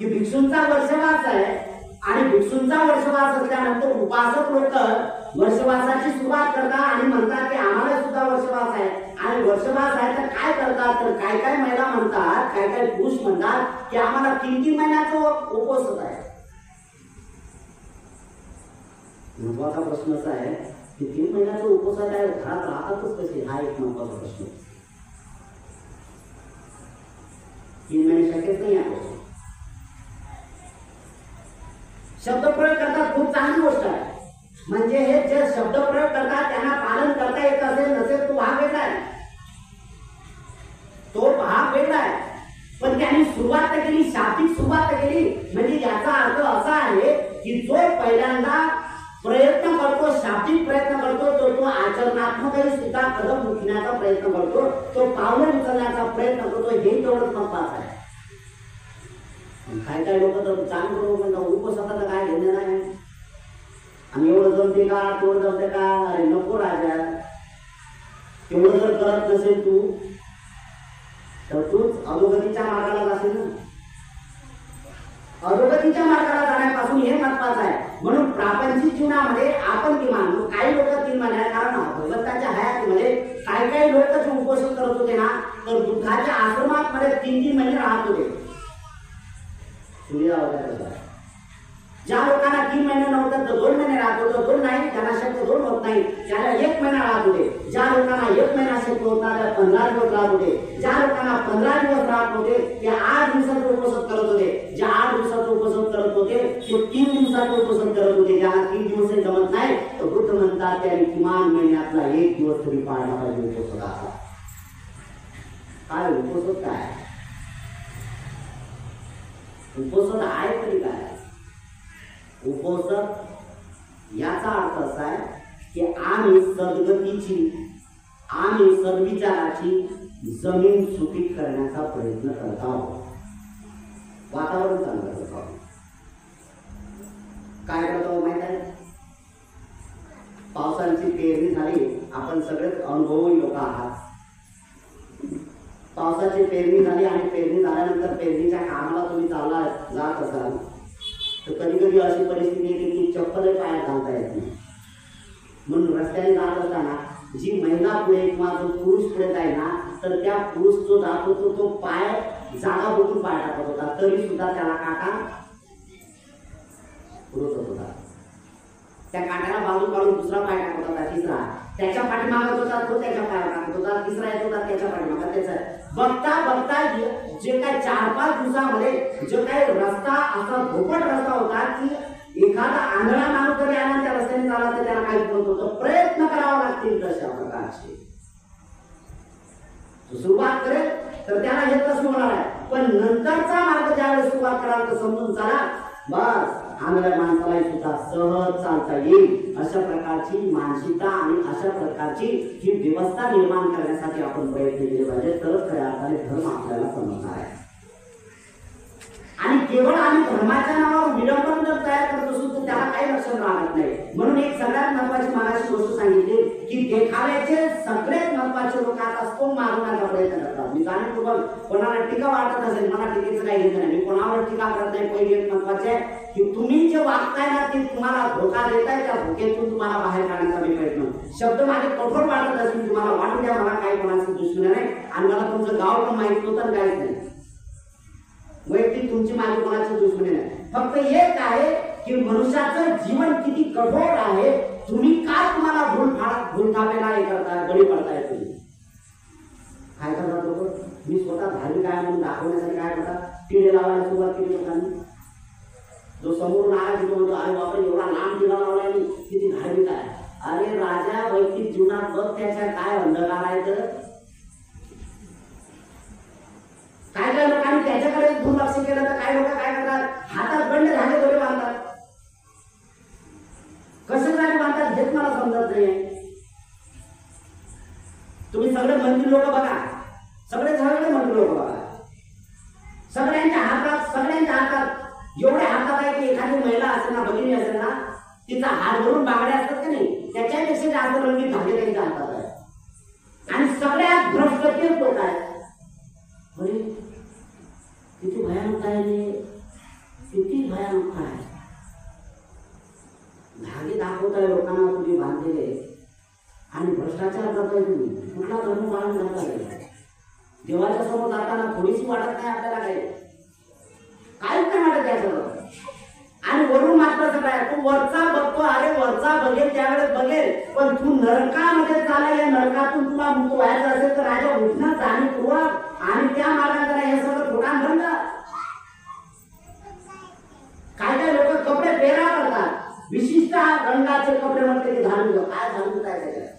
की भिक्षूंचा वर्षवास आहे आणि भिक्षूंचा वर्षवास असल्यानंतर उपासक लोक वर्षवासाची सुरुवात करतात आणि म्हणतात की आम्हाला सुद्धा वर्षवास आहे. आणि वर्षवास आहे तर काय करतात, तर काय काय महिला म्हणतात, काय काय पुरुष म्हणतात की आम्हाला 3-3 महिन्याचा उपवास होत आहे. महत्वाचा प्रश्न असा आहे की 3 महिन्याचा उपवास आहे, घरात राहतातच कसे, हा एक महत्वाचा प्रश्न. 3 महिने शक्यच नाही आहे. शब्दप्रयोग करतात, खूप चांगली गोष्ट आहे. म्हणजे हे जे शब्दप्रयोग करतात त्यांना पालन करता येत असेल नसेल तो भाग वेगळा आहे, तो भाग वेगळा आहे. पण त्यांनी सुरुवात केली, शाब्दिक सुरुवात केली. म्हणजे याचा अर्थ असा आहे की जो पहिल्यांदा प्रयत्न करतो, शाब्दिक प्रयत्न करतो, तो आचरणात्मकही सुद्धा कदम उचलण्याचा प्रयत्न करतो, तो पावलं उचलण्याचा प्रयत्न करतो. हे तेवढंच महत्वाचं आहे. काय काय लोक तर चालू करू म्हणतात उपवासाला काय घेणे नाही, आणि एवढं जमते का, तेवढं जमते का, अरे नको राजा, तेवढं जर करत नसेल तू तर तूच अधोगतीच्या मार्गाला जाशील ना. अधोगतीच्या मार्गाला जाण्यापासून हे महत्वाचं आहे. म्हणून प्रापंचिक जीवनामध्ये आपण किमान काही लोक 3 महिने, कारण भगवंताच्या हयातीमध्ये काही काही लोक जे उपोषण करत होते ना, तर बुद्धाच्या आश्रमात मध्ये 3-3 महिने राहत होते. ज्या लोकांना 3 महिने नव्हतं तर 2 महिने राहत होतं, 2 नाही त्यांना शक्य 2 होत नाही त्याला 1 महिना राहत होते. ज्या लोकांना 1 महिना शक्य होता त्या 15 दिवस राहत होते. ज्या लोकांना 15 दिवस राहत होते ते 8 दिवसाचं उपवास करत होते. जे 8 दिवसाचं उपवास करत होते ते 3 दिवसाचं उपवास करत होते. ज्याला 3 दिवस जमत नाही तर बुद्ध म्हणतात त्यांनी किमान महिन्यातला 1 दिवस तरी पाळला पाहिजे उपवासाचा. काय उपवास काय, उपवास आहे तरी काय. उपवास याचा अर्थ असा आहे की आम्ही सद्गतीची, आम्ही सद्विचाराची जमीन सुपीक करण्याचा प्रयत्न करत आहोत. वातावरण चांगलं करत आहोत. काय करतो माहित आहे, पावसाची पेरणी झाली, आपण सगळेच अनुभवी लोक आहात. पावसाची पेरणी झाली आणि पेरणी झाल्यानंतर पेरणीच्या कामाला तुम्ही चालला जात असाल तर कधी कधी अशी परिस्थिती येते की चप्पल पायात घालता येत नाही. म्हणून रस्त्याने जात असताना जी महिला पुढे किंवा जो पुरुष पुढे जाईल ना, तर त्या पुरुष जो जात होतो तो पाय जागा बघून पाय टाकत होता, तरी सुद्धा त्याला काटा पुरवत होता. त्या काट्याला बाजू काढून दुसरा पाय टाकत होता, तिसरा त्याच्या पाठीमागत होता, तो त्याच्या पायावर टाकत होता, तिसरा येत होता त्याच्या पाठीमागत. त्याचा बघता बघता जे काय 4-5 दिवसामध्ये जो काही रस्ता असा धोपट रस्ता होता की एखादा आंधळा माणूस जरी आला त्या रस्त्याने चालला तर त्याला काही होत होतं. प्रयत्न करावा लागतील तशा प्रकारचे. सुरुवात करेल तर त्याला हे कसं होणार आहे, पण नंतरचा मार्ग ज्यावेळेस सुरुवात कराल तर समजून चला, बस आंधळ्या माणसाला सुद्धा सहज चालता येईल. अशा प्रकारची मानसिकता आणि अशा प्रकारची ही व्यवस्था निर्माण करण्यासाठी आपण प्रयत्न केले पाहिजे, तरच खऱ्या अर्थाने धर्म आपल्याला समजणार आहे. आणि केवळ आम्ही धर्माच्या नावावर विडंबन जर तयार करत असू तर त्याला काही लक्षण राहत नाही. म्हणून एक सगळ्यात महत्वाची मागाशी गोष्ट सांगितली की देखाव्याचे सगळ्यात महत्वाचे लोक आता स्तोम मागवण्याचा प्रयत्न करतात. मी जाणीवपूर्वक कोणाला टीका वाटत असेल, मला टीकेचं काही घेतलं नाही, मी कोणावर टीका करत नाही. पहिली एक महत्वाचे आहे की तुम्ही जे वागताय ना ते तुम्हाला धोका देताय, त्या धोक्यातून तुम्हाला बाहेर काढण्याचा मी प्रयत्न. शब्द माझे कठोर वाटत असेल तुम्हाला वाटू द्या, मला काही कोणाचं दुश्मन नाही आणि मला तुमचं गाव पण माहित नव्हतं काहीच नाही. वैयक्तिक तुमची माझी कोणाची दुश्मनी नाही, फक्त एक आहे की मनुष्याचं जीवन किती कठोर आहे, तुम्ही का तुम्हाला भूलथापेला हे करताय, बळी पडताय तुम्ही. काय करतात लोक? मी स्वतः धार्मिक आहे म्हणून दाखवण्यासाठी काय करतात, टिळे लावायला सुरुवात केली लोकांनी. जो समोरून आला तिथे म्हणतो अरे बापरे एवढा लांब टिळा लावलाय मी, किती धार्मिक आहे. अरे राजा वैयक्तिक जीवनात बघ त्याच्या काय अंधकार आहे. तर काय काय लोकांनी त्याच्याकडे दुर्लक्ष केलं तर काय लोक काय करतात, हातात बंड धागे दोरे बांधतात. कशासाठी बांधतात हेच मला समजत नाही. तुम्ही सगळे मंत्री लोक बघा, सगळे मंत्री लोक बघा, सगळ्यांच्या हातात एवढे हातात आहे की एखादी महिला असेल ना, भगिनी असेल ना, तिचा हात भरून बांगड्या असतात की नाही, त्याच्यापेक्षा जास्त रंगीत धागे त्यांच्या हातात आहे. आणि सगळ्यात भ्रष्ट तेच लोक आहेत. अरे किती भयानक आहे, किती भयानक आहे. धागे दाखवताय लोकांना तुम्ही बांधलेले आणि भ्रष्टाचार करताय तुम्ही. कुठला धर्म पाळून जाताय? देवाच्या समोर जाताना थोडीशी वाटत नाही आपल्याला काहीच नाही वाटत त्याच्यावर. आणि वरून मात्र सगळं आहे, तू वरचा बघतो, अरे वरचा बघेल त्यावेळेस बघेल, पण तू नरकामध्ये चाला, या नरकातून तुला मुक्त व्हायचं असेल तर राजा उठणं जाणीवपूर्वक आणि त्या मार्गाने हे सगळं ठोकान बंद. काय लोक कपडे पेरा करतात, विशिष्ट रंगाचे कपडे म्हणते की धार्मिक. काय धार्मिक आहे त्याच्यात?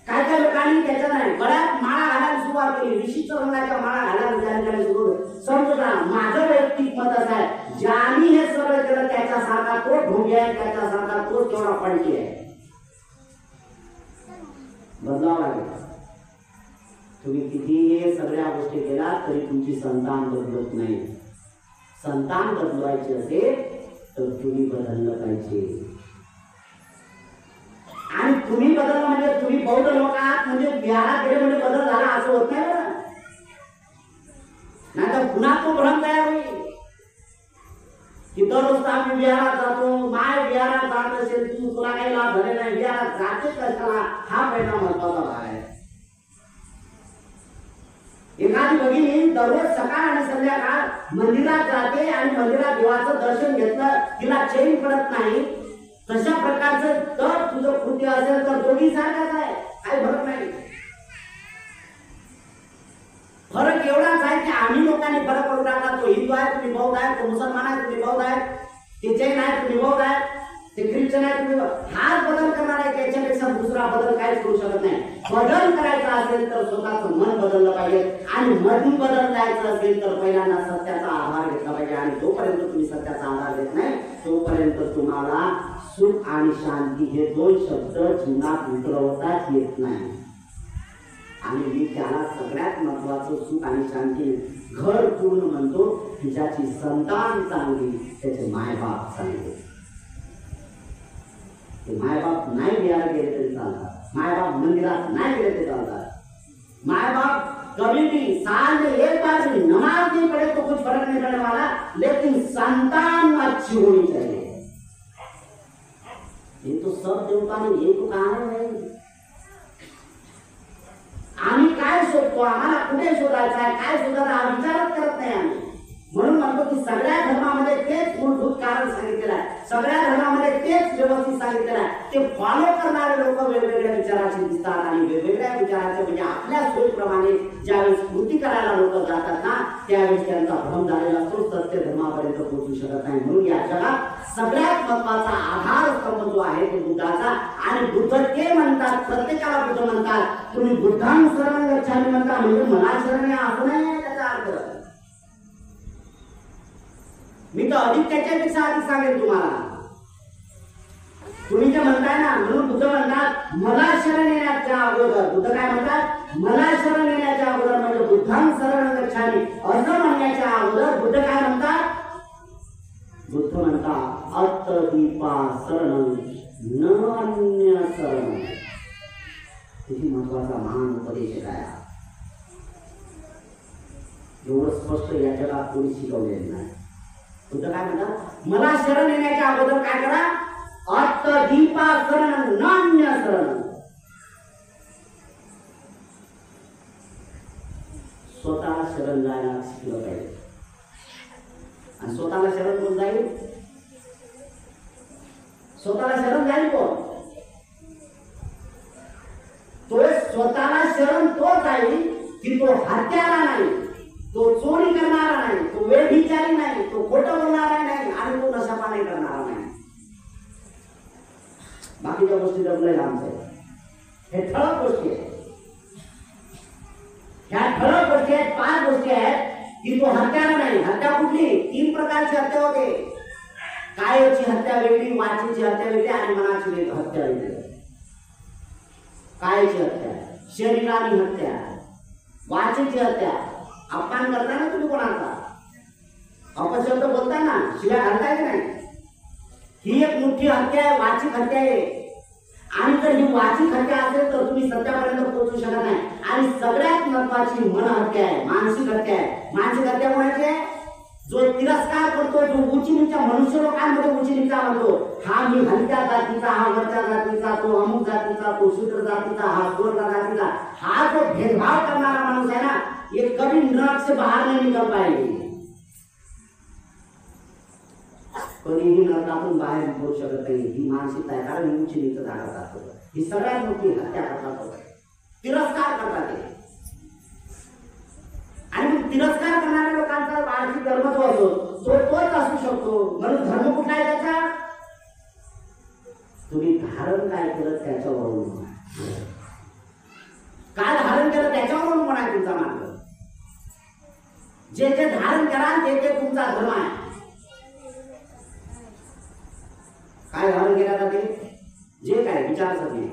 काय लोकांनी त्याच्यात नाही गळ्यात माळा घालायला सुरुवात केली, विशिष्ट रंगाच्या माळा घालायला सुरुवात. समजा माझं वैयक्तिक मत असं आहे, ज्याने हे सगळं केलं त्याच्यासारखा तो ढोंगी आहे, त्याच्यासारखा तो तेवढा पलटी आहे. बदलाव लागेल. तुम्ही किती सगळ्या गोष्टी केलात तरी तुमची संतान बदलत नाही. संतान बदलवायची असेल तर तुम्ही बदललं पाहिजे. आणि तुम्ही बदललं म्हणजे तुम्ही बौद्ध लोक आहात म्हणजे बिहारात गेले म्हणजे बदल झाला असं होत नाही बरं. नाही तर पुन्हा तो भ्रम तयार होईल की दररोज आम्ही बिहारात जातो, माय बिहारात जात असेल तू, तुला काही लाभ झाले नाही, बिहारात जाते कशाला, हा पहिला महत्वाचा भाग आहे. एखादी भगिनी दररोज सकाळ आणि संध्याकाळ मंदिरात जाते आणि मंदिरात देवाचं दर्शन घेतलं, तिला चैन पडत नाही, तशा प्रकारचं तर तुझं कृत्य असेल तर दोघी सारखाच आहे, काही फरक नाही. फरक एवढाच आहे की आम्ही लोकांनी फरक करून टाकला. तो हिंदू आहे तुम्ही बौद्ध आहे, तो मुसलमान आहे तुम्ही बौद्ध आहे, ते जैन आहे तुम्ही बौद्ध आहे, ते ख्रिश्चन आहे तुम्ही. हाच बदल करणार आहे, त्याच्यापेक्षा दुसरा बदल काहीच करू शकत नाही. बदल करायचा असेल तर स्वतःचं मन बदललं पाहिजे आणि मन बदलायचं असेल तर पहिल्यांदा सत्याचा आधार घेतला पाहिजे. आणि जोपर्यंत तुम्ही सत्याचा आधार घेत नाही तोपर्यंत तुम्हाला सुख आणि शांती हे दोन शब्द जीवनात उतरवताच येत नाही. आणि मी त्याला सगळ्यात महत्वाचं सुख आणि शांती घर पूर्ण म्हणतो की ज्याची संतान चांगली, त्याचे मायबाप चांगले. ते मायबाप नाही बिहार गेले तरी चालतात, मायबाप मंदिरात नाही गेले तरी चालतात, मायबाप कभी भी साल में एक बार भी नमाज नहीं पढ़े तो कुछ फर्क नहीं पड़ने वाला, लेकिन संतान अच्छी होनी चाहिए. ये तो सब देवता ने ये तो कहा है. आम्ही काय शोधतो, आम्हाला कुठे शोधायचं आहे, काय शोधायचं हा विचारच करत नाही आम्ही. म्हणून म्हणतो की सगळ्या धर्मामध्ये तेच मूलभूत कारण सांगितलेलं आहे, सगळ्या धर्मामध्ये तेच व्यवस्थित सांगितलेलं आहे. ते फॉलो करणारे लोक वेगवेगळ्या विचाराचे दिसतात आणि वेगवेगळ्या विचाराचे म्हणजे आपल्या सोयीप्रमाणे ज्यावेळेस कृती करायला लोक जातात ना त्यावेळेस त्यांचा भ्रम झालेला असतो, सत्य धर्मापर्यंत पोहोचू शकत नाही. म्हणून या जगात सगळ्यात महत्वाचा आधारस्तंभ जो आहे तो बुद्धाचा. आणि बुद्ध ते म्हणतात, प्रत्येकाला बुद्ध म्हणतात, तुम्ही बुद्धां शरण गच्छामि म्हणता म्हणजे मला शरण या असं नाही त्याचा अर्थ. मी तर अधिक त्याच्यापेक्षा अधिक सांगेल तुम्हाला. तुम्ही जे म्हणताय ना, म्हणून बुद्ध म्हणतात मला शरण येण्याच्या अगोदर, बुद्ध काय म्हणतात, मला शरण येण्याच्या अगोदर म्हणजे बुद्धां शरण गच्छामि असं म्हणण्याच्या अगोदर बुद्ध काय म्हणतात, बुद्ध म्हणतात अत्तदीपा शरणं न अन्य शरणं. किती महत्वाचा महान उपदेश आहे. एवढं स्पष्ट या जगात कोणी शिकवलेलं नाही. बुद्ध काय म्हणतात, मला शरण येण्याच्या अगोदर काय करा, अत्तदीपा शरणं नान्य शरणं. स्वतः शरण जायला शिकलं पाहिजे. आणि स्वतःला शरण कोण जाईल? स्वतःला शरण जाईल कोण? तो स्वतःला शरण तो जाईल की तो हत्यारा नाही, तो चोरी करणारा नाही, तो व्यभिचारी नाही, तो खोटं बोलणारा नाही आणि तो नशापाणी करणारा नाही. बाकीच्या गोष्टी जमलंय आमचं. हे ठळक गोष्टी आहेत. ह्या ठळक गोष्टी आहेत. 5 गोष्टी आहेत की तो हत्यारा नाही. हत्या कुठली? 3 प्रकारची हत्या होते. कायाची हत्या वेगळी, वाचीची हत्या वेगळी आणि मनाची हत्या वेगळी. कायाची हत्या, शरीराची हत्या, वाचीची हत्या. अपमान करता ना तुम्ही कोणाचा? अपशब्द बोलता ना, शिव्या घालताय की नाही? ही एक मोठी हत्या आहे, वाचिक हत्या आहे. आणि जर ही वाचिक हत्या असेल तर तुम्ही सत्यापर्यंत पोहोचू शकत नाही. आणि सगळ्यात महत्वाची मन हत्या आहे, मानसिक हत्या आहे. मानसिक हत्या कोणाची आहे? जो तिरस्कार करतो, जो उंचीनीच्या मनुष्य लोकांमध्ये उंचीनीचा म्हणतो, हा मी हलक्या जातीचा, हा वरच्या जातीचा, तो अमुक जातीचा, तो शूद्र जातीचा, हा स्वर्ग जातीचा, हा जो भेदभाव करणारा माणूस आहे ना, ये कभी नरक से बाहर नहीं निकल पाएगी. कधीही नरकातून बाहेर निघू शकत नाही. ही मानसिकता आहे. कारण उंचीनीचं जागा जातो. ही सगळ्यात मोठी हत्या करतात, तिरस्कार करतात. आणि मग तिरस्कार करणाऱ्या लोकांचा आर्थिक धर्म जो असतो तो तोच असू शकतो. म्हणून धर्म कुठला आहे त्याचा? तुम्ही धारण काय केलं त्याच्यावरून, काय धारण केलं त्याच्यावरून म्हणा तुमचा मार्ग. जे जे धारण कराल ते ते तुमचा धर्म आहे. काय धारण केलं जाते? जे काय विचारसरणी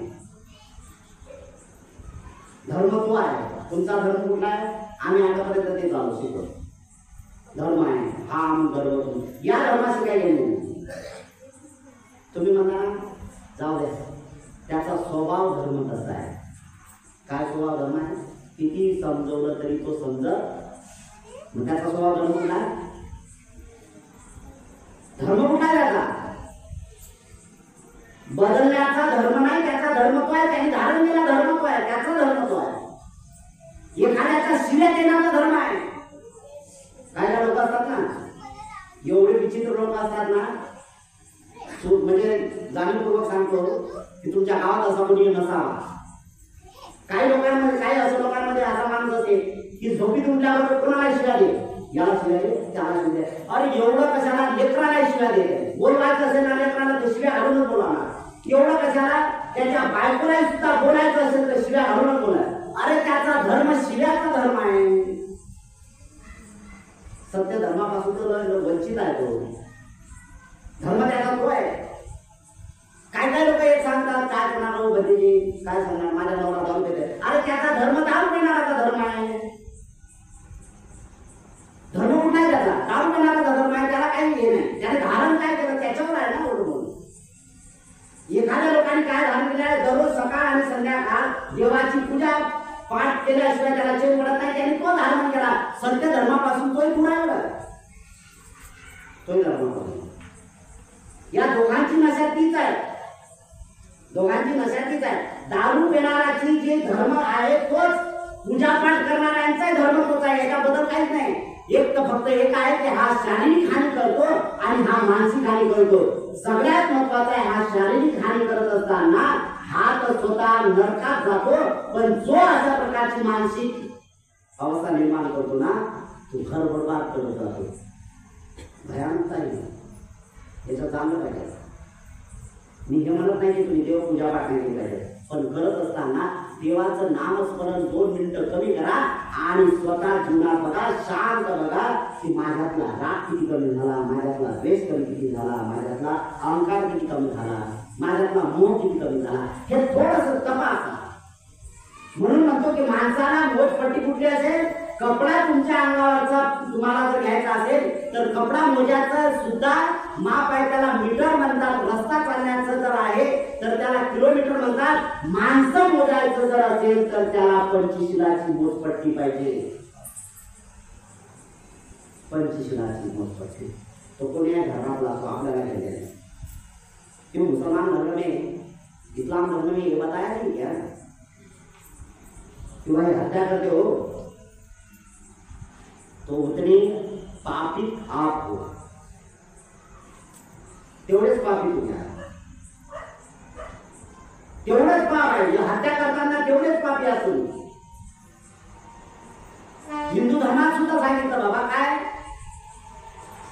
धर्म तो आहे. तुमचा धर्म कुठला आहे? आम्ही आतापर्यंत ते चालू शिकतो. धर्म आहे हा आम धर्म. या धर्माशी काय घेणे? तुम्ही म्हणा जाऊ द्या, त्याचा स्वभाव धर्म कसा आहे? काय स्वभाव धर्म आहे? किती समजवलं तरी तो समजत. मग त्याचा स्वभाव धर्म कुठला आहे? धर्म कुठला आहे त्याचा? बदलण्याचा धर्म नाही, त्याचा धर्म तो आहे. त्यांनी धारण केला धर्म तो आहे, त्याचा धर्म तो आहे. एखाद्याचा शिव्या देण्याचा धर्म आहे. काय लोक असतात ना, एवढे विचित्र लोक असतात ना, म्हणजे जाणीवपूर्वक सांगतो की तुमच्या गावात असा कोणी नसावा. काही लोकांमध्ये, काही असं लोकांमध्ये असा माणूस असेल की झोपीत उठल्यावर कोणाला शिव्या दे, याला शिव्या दे, त्याला शिव्या दे. अरे एवढं कशाला? लेकराला शिव्या दे. बोलवायचं असेल ना लेकराला तर शिव्या घालूनच बोलावणार. एवढं कशाला? त्याच्या बायकोला सुद्धा बोलायचं असेल तर शिव्या घालूनच बोलाय. अरे त्याचा धर्म शिव्याचा धर्म आहे. सत्य धर्मापासून तर वंचित आहे तो. धर्म त्याचा तो आहे. काय काय लोक एक सांगतात, काय करणार हो भतीजी, काय सांगणार माझ्या नवरा दारू पिते. अरे त्याचा धर्म दारू पिणाराचा धर्म आहे. धर्म कुठला आहे त्याचा? दारू पिणाराचा धर्म आहे. त्याला काही हे नाही. त्याने धारण काय केलं त्याच्यावर आहे ना बोलून. एखाद्या लोकांनी काय धारण केलं आहे? दररोज सकाळ आणि संध्याकाळ देवाची पूजा पाठ केल्याशिवाय त्याला चैन पडत नाही. त्याने तो धारण केला. सत्य धर्मापासून तोही पुढे एवढा तोही धर्मापासून. या दोघांची नशा तीच आहे. दोघांची नशा तीच आहे. दारू पिणाराची जे धर्म आहे तोच पूजापाठ करणाऱ्यांचाही धर्म तोच आहे. याच्याबद्दल काहीच नाही. एक तर फक्त एक आहे की हा शारीरिक हानी करतो आणि हा मानसिक हानी करतो. सगळ्यात महत्वाचा आहे हा शारीरिक हानी करत असताना हा तर स्वतः नरकात जातो. पण जो अशा प्रकारची मानसिक अवस्था निर्माण करतो ना तो घर बर्बाद करत जातो. भयानक आहे. याचं चांगलं पाहिजे. मी हे म्हणत नाही की तुम्ही देव पूजा पाठ नाही पाहिजे, पण करत असताना देवाचं नामस्मरण 2 मिनिटं कमी करा आणि स्वतः जीवनात बघा, शांत बघा की माझ्यातला राग किती कमी झाला, माझ्यातला द्वेष किती झाला, माझ्यातला अहंकार किती कमी झाला, माझ्यातला मोह किती कमी झाला. हे थोडंसं तपासा. म्हणून म्हणतो की माणसाला मोजपट्टी कुठली असेल? कपडा तुमच्या अंगावरचा तुम्हाला जर घ्यायचा असेल तर कपडा मोजायचं सुद्धा माप आहे. त्याला मीटर म्हणतात. रस्ता चालण्याचं जर आहे तर त्याला किलोमीटर म्हणतात. माणसं मोजायचं जर असेल तर त्याला पंचशिलाची मोजपट्टी पाहिजे. पंचशिलाची मोजपट्टी. तो कोणी धर्मातला असो आपल्याला घ्यायला. क्यों मुसलमान धर्म में, इस्लाम धर्म में ये बताया नहीं क्या कि भाई हत्या करते हो तो उतनी पापी आप हो, तेवढेच पापी तुम्ही आहात, तेवढेच पाप आहे. हत्या करताना तेवढेच पापी असतो. हिंदू धर्मात सुद्धा सांगितलं बाबा काय,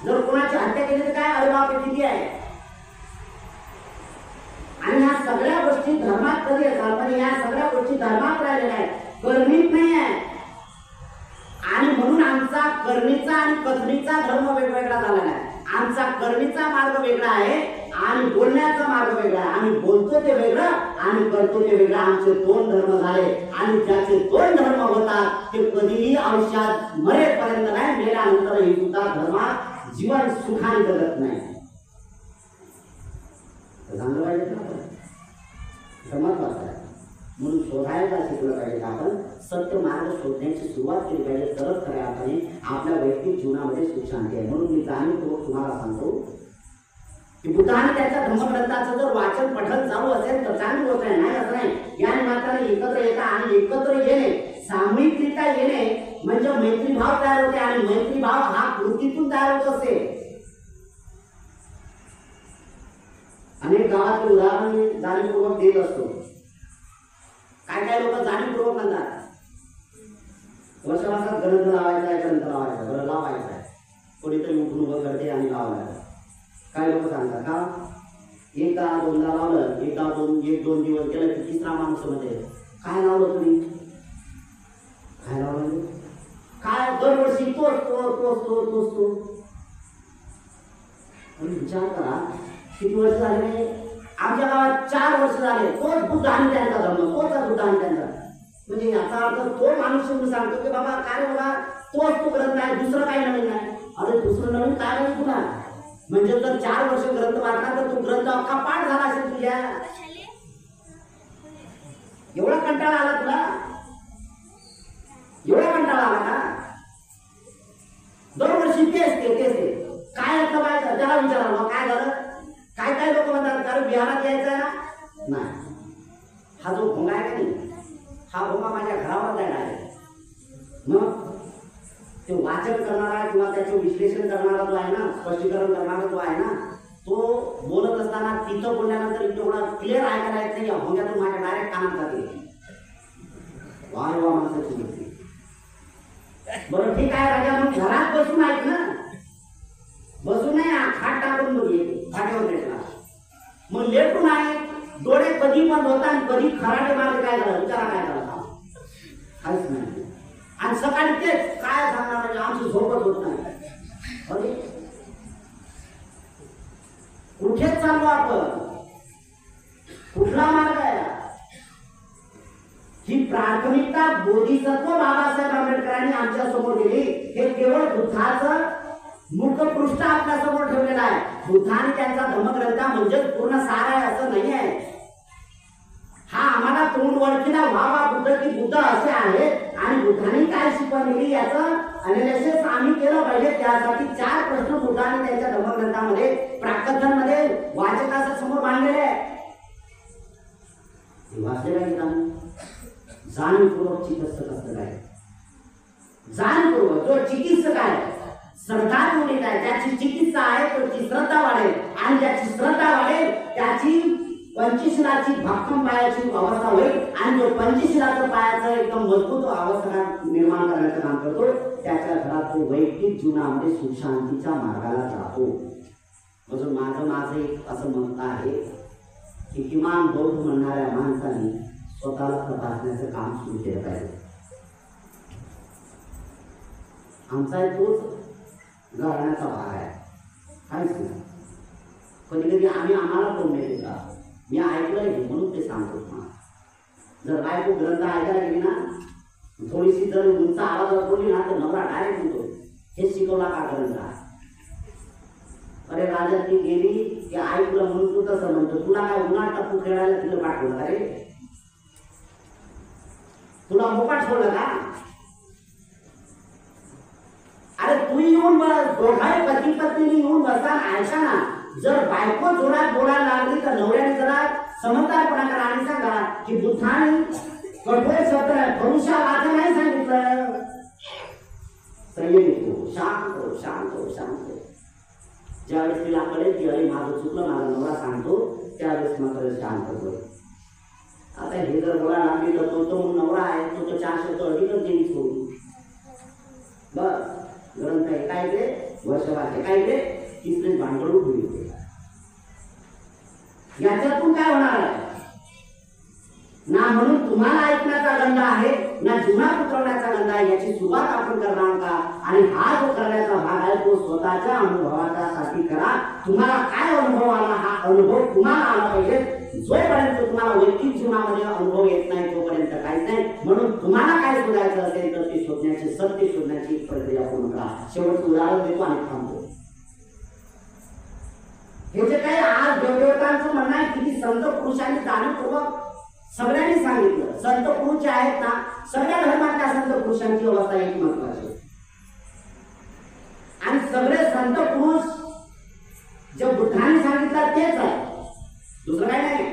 जर कोणाची हत्या केली तर काय, अरे बाप किती आहे. आणि ह्या सगळ्या गोष्टी धर्मात कधी येतात, पण या सगळ्या गोष्टी धर्मात राहिलेल्या आहेत, कर्मिक नाही आहे. आणि म्हणून आमचा करणीचा आणि कथनीचा धर्म वेगवेगळा झालेला आहे. आमचा करणीचा मार्ग वेगळा आहे आणि बोलण्याचा मार्ग वेगळा आहे. आम्ही बोलतो ते वेगळं आणि करतो ते वेगळं. आमचे दोन धर्म झाले आणि ज्याचे दोन धर्म होतात ते कधीही आयुष्यात मरेपर्यंत नाही, मेल्यानंतरही सुद्धा धर्मात जीवन सुखाने जगत नाही. सांगलं पाहिजे ना, महत्वाचं आहे. म्हणून शोधायला शिकलं पाहिजे. आपण सत्य मार्ग शोधण्याची सुरुवात केली पाहिजे. तरच खऱ्या अर्थाने आपल्या वैयक्तिक जीवनामध्ये सुख शांती आहे. म्हणून मी जाणीवपूर्वक तुम्हाला सांगतो की बुद्धाने त्याच्या धर्मग्रंथाचं जर वाचन पठण चालू असेल तर चांगली गोष्ट आहे, नाही असं नाही. या निमित्ताने एकत्र येता आणि एकत्र येणे, सामूहिकरित्या येणे म्हणजे मैत्रीभाव तयार होते आणि मैत्रीभाव हा कृतीतून तयार होत असते. अनेक गावातले उदाहरण जाणीवपूर्वक देत असतो. काय काय लोक जाणीवपूर्वक म्हणतात वर्षाभासात ग्रंथ लावायचा आहे, ग्रंथ लावायचा, बरं लावायचा आहे, कोणीतरी उठून उभं करते आणि लावायला. काय लोक सांगतात का एकदा दोनदा लावलं, एक दोन दिवस गेलं की तिसरा माणूस मध्ये काय लावलं तुम्ही, काय लावलं, काय दरवर्षी तोच विचार करा किती वर्ष झाले. आमच्या गावात 4 वर्ष झाले तोच बुद्ध आणि त्यांचा धर्म, तोच बुद्ध आणि त्यांचा. म्हणजे याचा अर्थ तो माणूस सांगतो की बाबा काय बाबा तोच तो ग्रंथ आहे, दुसरं काही नवीन नाही. अरे दुसरं नवीन काय नाही तुला, म्हणजे जर 4 वर्ष ग्रंथ वाचला तर तू ग्रंथ अख्खा पाठ झाला असेल तुझ्या. एवढा कंटाळा आला तुला, एवढा कंटाळा आला का. दरवर्षी तेच काय अर्थ पाहिजे त्याला विचारावं काय झालं. काय काय लोक म्हणतात कारण बिहारात यायचं ना नाही, हा जो भोंगा आहे का नाही, हा भोंगा माझ्या घरावर जायला आहे. मग ते वाचन करणारा किंवा त्याचे विश्लेषण करणारा जो आहे ना, स्पष्टीकरण करणारा जो आहे ना, तो बोलत असताना तिथं बोलल्यानंतर तेवढा क्लिअर ऐकायला येत नाही. या भोंग्यातून माझ्या डायरेक्ट कानात जाते. वा माणसाची गोष्टी. बरं ठीक आहे राजा, मग घरात बसून ऐक ना, बसून नाही खाट टाकून बघे फाट्यावर भेटला. मग लेटून आहे, डोळे कधी बंद होता आणि कधी खराटे मारले काय झालं विचारा काय झाला काहीच नाही. आणि सकाळी तेच काय सांगणार म्हणजे आमची झोपच होत नाही. अरे कुठेच चाललो आपण, कुठला मार्ग आहे. ही प्राथमिकता बोधिसत्व बाबासाहेब आंबेडकरांनी आमच्या समोर दिली. हे केवळ बुद्धाचं मुखपृष्ठ आपल्या समोर ठेवलेलं आहे. बुद्धाने त्यांचा धर्मग्रंथ म्हणजे पूर्ण सार आहे असं नाही आहे. हा आम्हाला तोंड ओळखीला व्हावा बुद्ध की बुद्ध असे आहेत आणि बुद्धाने काय शिकवण दिली याचं अनालिसिस आम्ही केलं पाहिजे. त्यासाठी 4 प्रश्न बुद्धाने त्यांच्या धर्मग्रंथामध्ये प्राकथनमध्ये वाचकाच्या समोर मांडलेले आहे. वाचले पाहिजे आम्ही. जाणीवपूर्वक चिकित्सक असतं काय, जाणीवपूर्वक जो चिकित्सक आहे श्रद्धापूर्वक आहे, ज्याची चिकित्सा आहे त्याची श्रद्धा वाढेल आणि ज्याची श्रद्धा वाढेल त्याची पंचशिलाची भक्कम पायाची अवस्था होईल आणि जो पंचशिलाचं पायाचं एकदम मजबूत अवस्था निर्माण करण्याचं काम करतो त्याच्या घरात तो वैयक्तिक जीवनामध्ये सुशांतीच्या मार्गाला जातो. म्हणून माझं एक असं मत आहे की किमान बौद्ध म्हणणाऱ्या माणसाने स्वतःला तपासण्याचं काम सुरू केलं पाहिजे. आमचा तोच घराण्याचा भाग आहे. काहीच नाही. कधी कधी आम्हाला कोण नाही देता. मी ऐकलंय म्हणून ते सांगतो तुम्हाला. जर बायको ग्रंथ ऐकायला गेली ना, थोडीशी जर उंच आवाजात बोलली ना तर नवरा डायरेक्ट म्हणतो हे शिकवला का ग्रंथ. अरे राजा ती गेली की आई तुला म्हणून तू तसं म्हणतो. तुला काय उन्हाळ टप्पू खेळायला तिला पाठवलं का रे, तुला मोकाट सोडलं का. अरे तू येऊन बस, दोघाही पती पत्नीने येऊन बसा ऐका ना. जर बायको जोरात बोलायला लागली तर नवऱ्याने जरा समजदारपणा करा आणि सांगा की बुद्धाने कठोर सत्र फरुषा वाचा नाही सांगितलं. संयमित हो, शांत हो, शांत हो, शांत हो. ज्यावेळेस तिला कळेल की अरे माझं चुकलं, माझा नवरा सांगतो, त्यावेळेस मात्र शांत हो. आता हे जर बोलायला लागली तर तो नवरा आहे, तो 4 शब्द अधिकच देईल सोडून. बस ग्रंथ ऐकायचे, वर्षभर ऐकायचे, तिसरे भांडवल होईल. याच्यातून काय होणार आहे ना? म्हणून तुम्हाला ऐकण्याचा गंध आहे ना जुना उतरवण्याचा गंध आहे. याची सुरुवात आपण करणार का? आणि हा जो करण्याचा भाग आहे तो स्वतःच्या अनुभवाच्या साठी करा. तुम्हाला काय अनुभव आला, हा अनुभव तुम्हाला आला पाहिजे. जोपर्यंत तुम्हाला वैयक्तिक जीवनामध्ये अनुभव येत नाही तोपर्यंत काहीच नाही. म्हणून तुम्हाला काय शोधायचं असेल तर ते शोधण्याची, सत्य शोधण्याची प्रक्रिया पूर्ण करा. शेवटचं उदाहरण देतो आणि थांबतो. हे जे काही आज देवदेवतांचं म्हणणं आहे, किती संत पुरुषांनी जाणीवपूर्वक सगळ्यांनी सांगितलं. संत पुरुष जे आहेत ना, सगळ्या धर्मातल्या संत पुरुषांची अवस्था एक महत्वाची. आणि सगळे संत पुरुष जे बुद्धांनी सांगितलं तेच आहे, दुसरं काय नाही.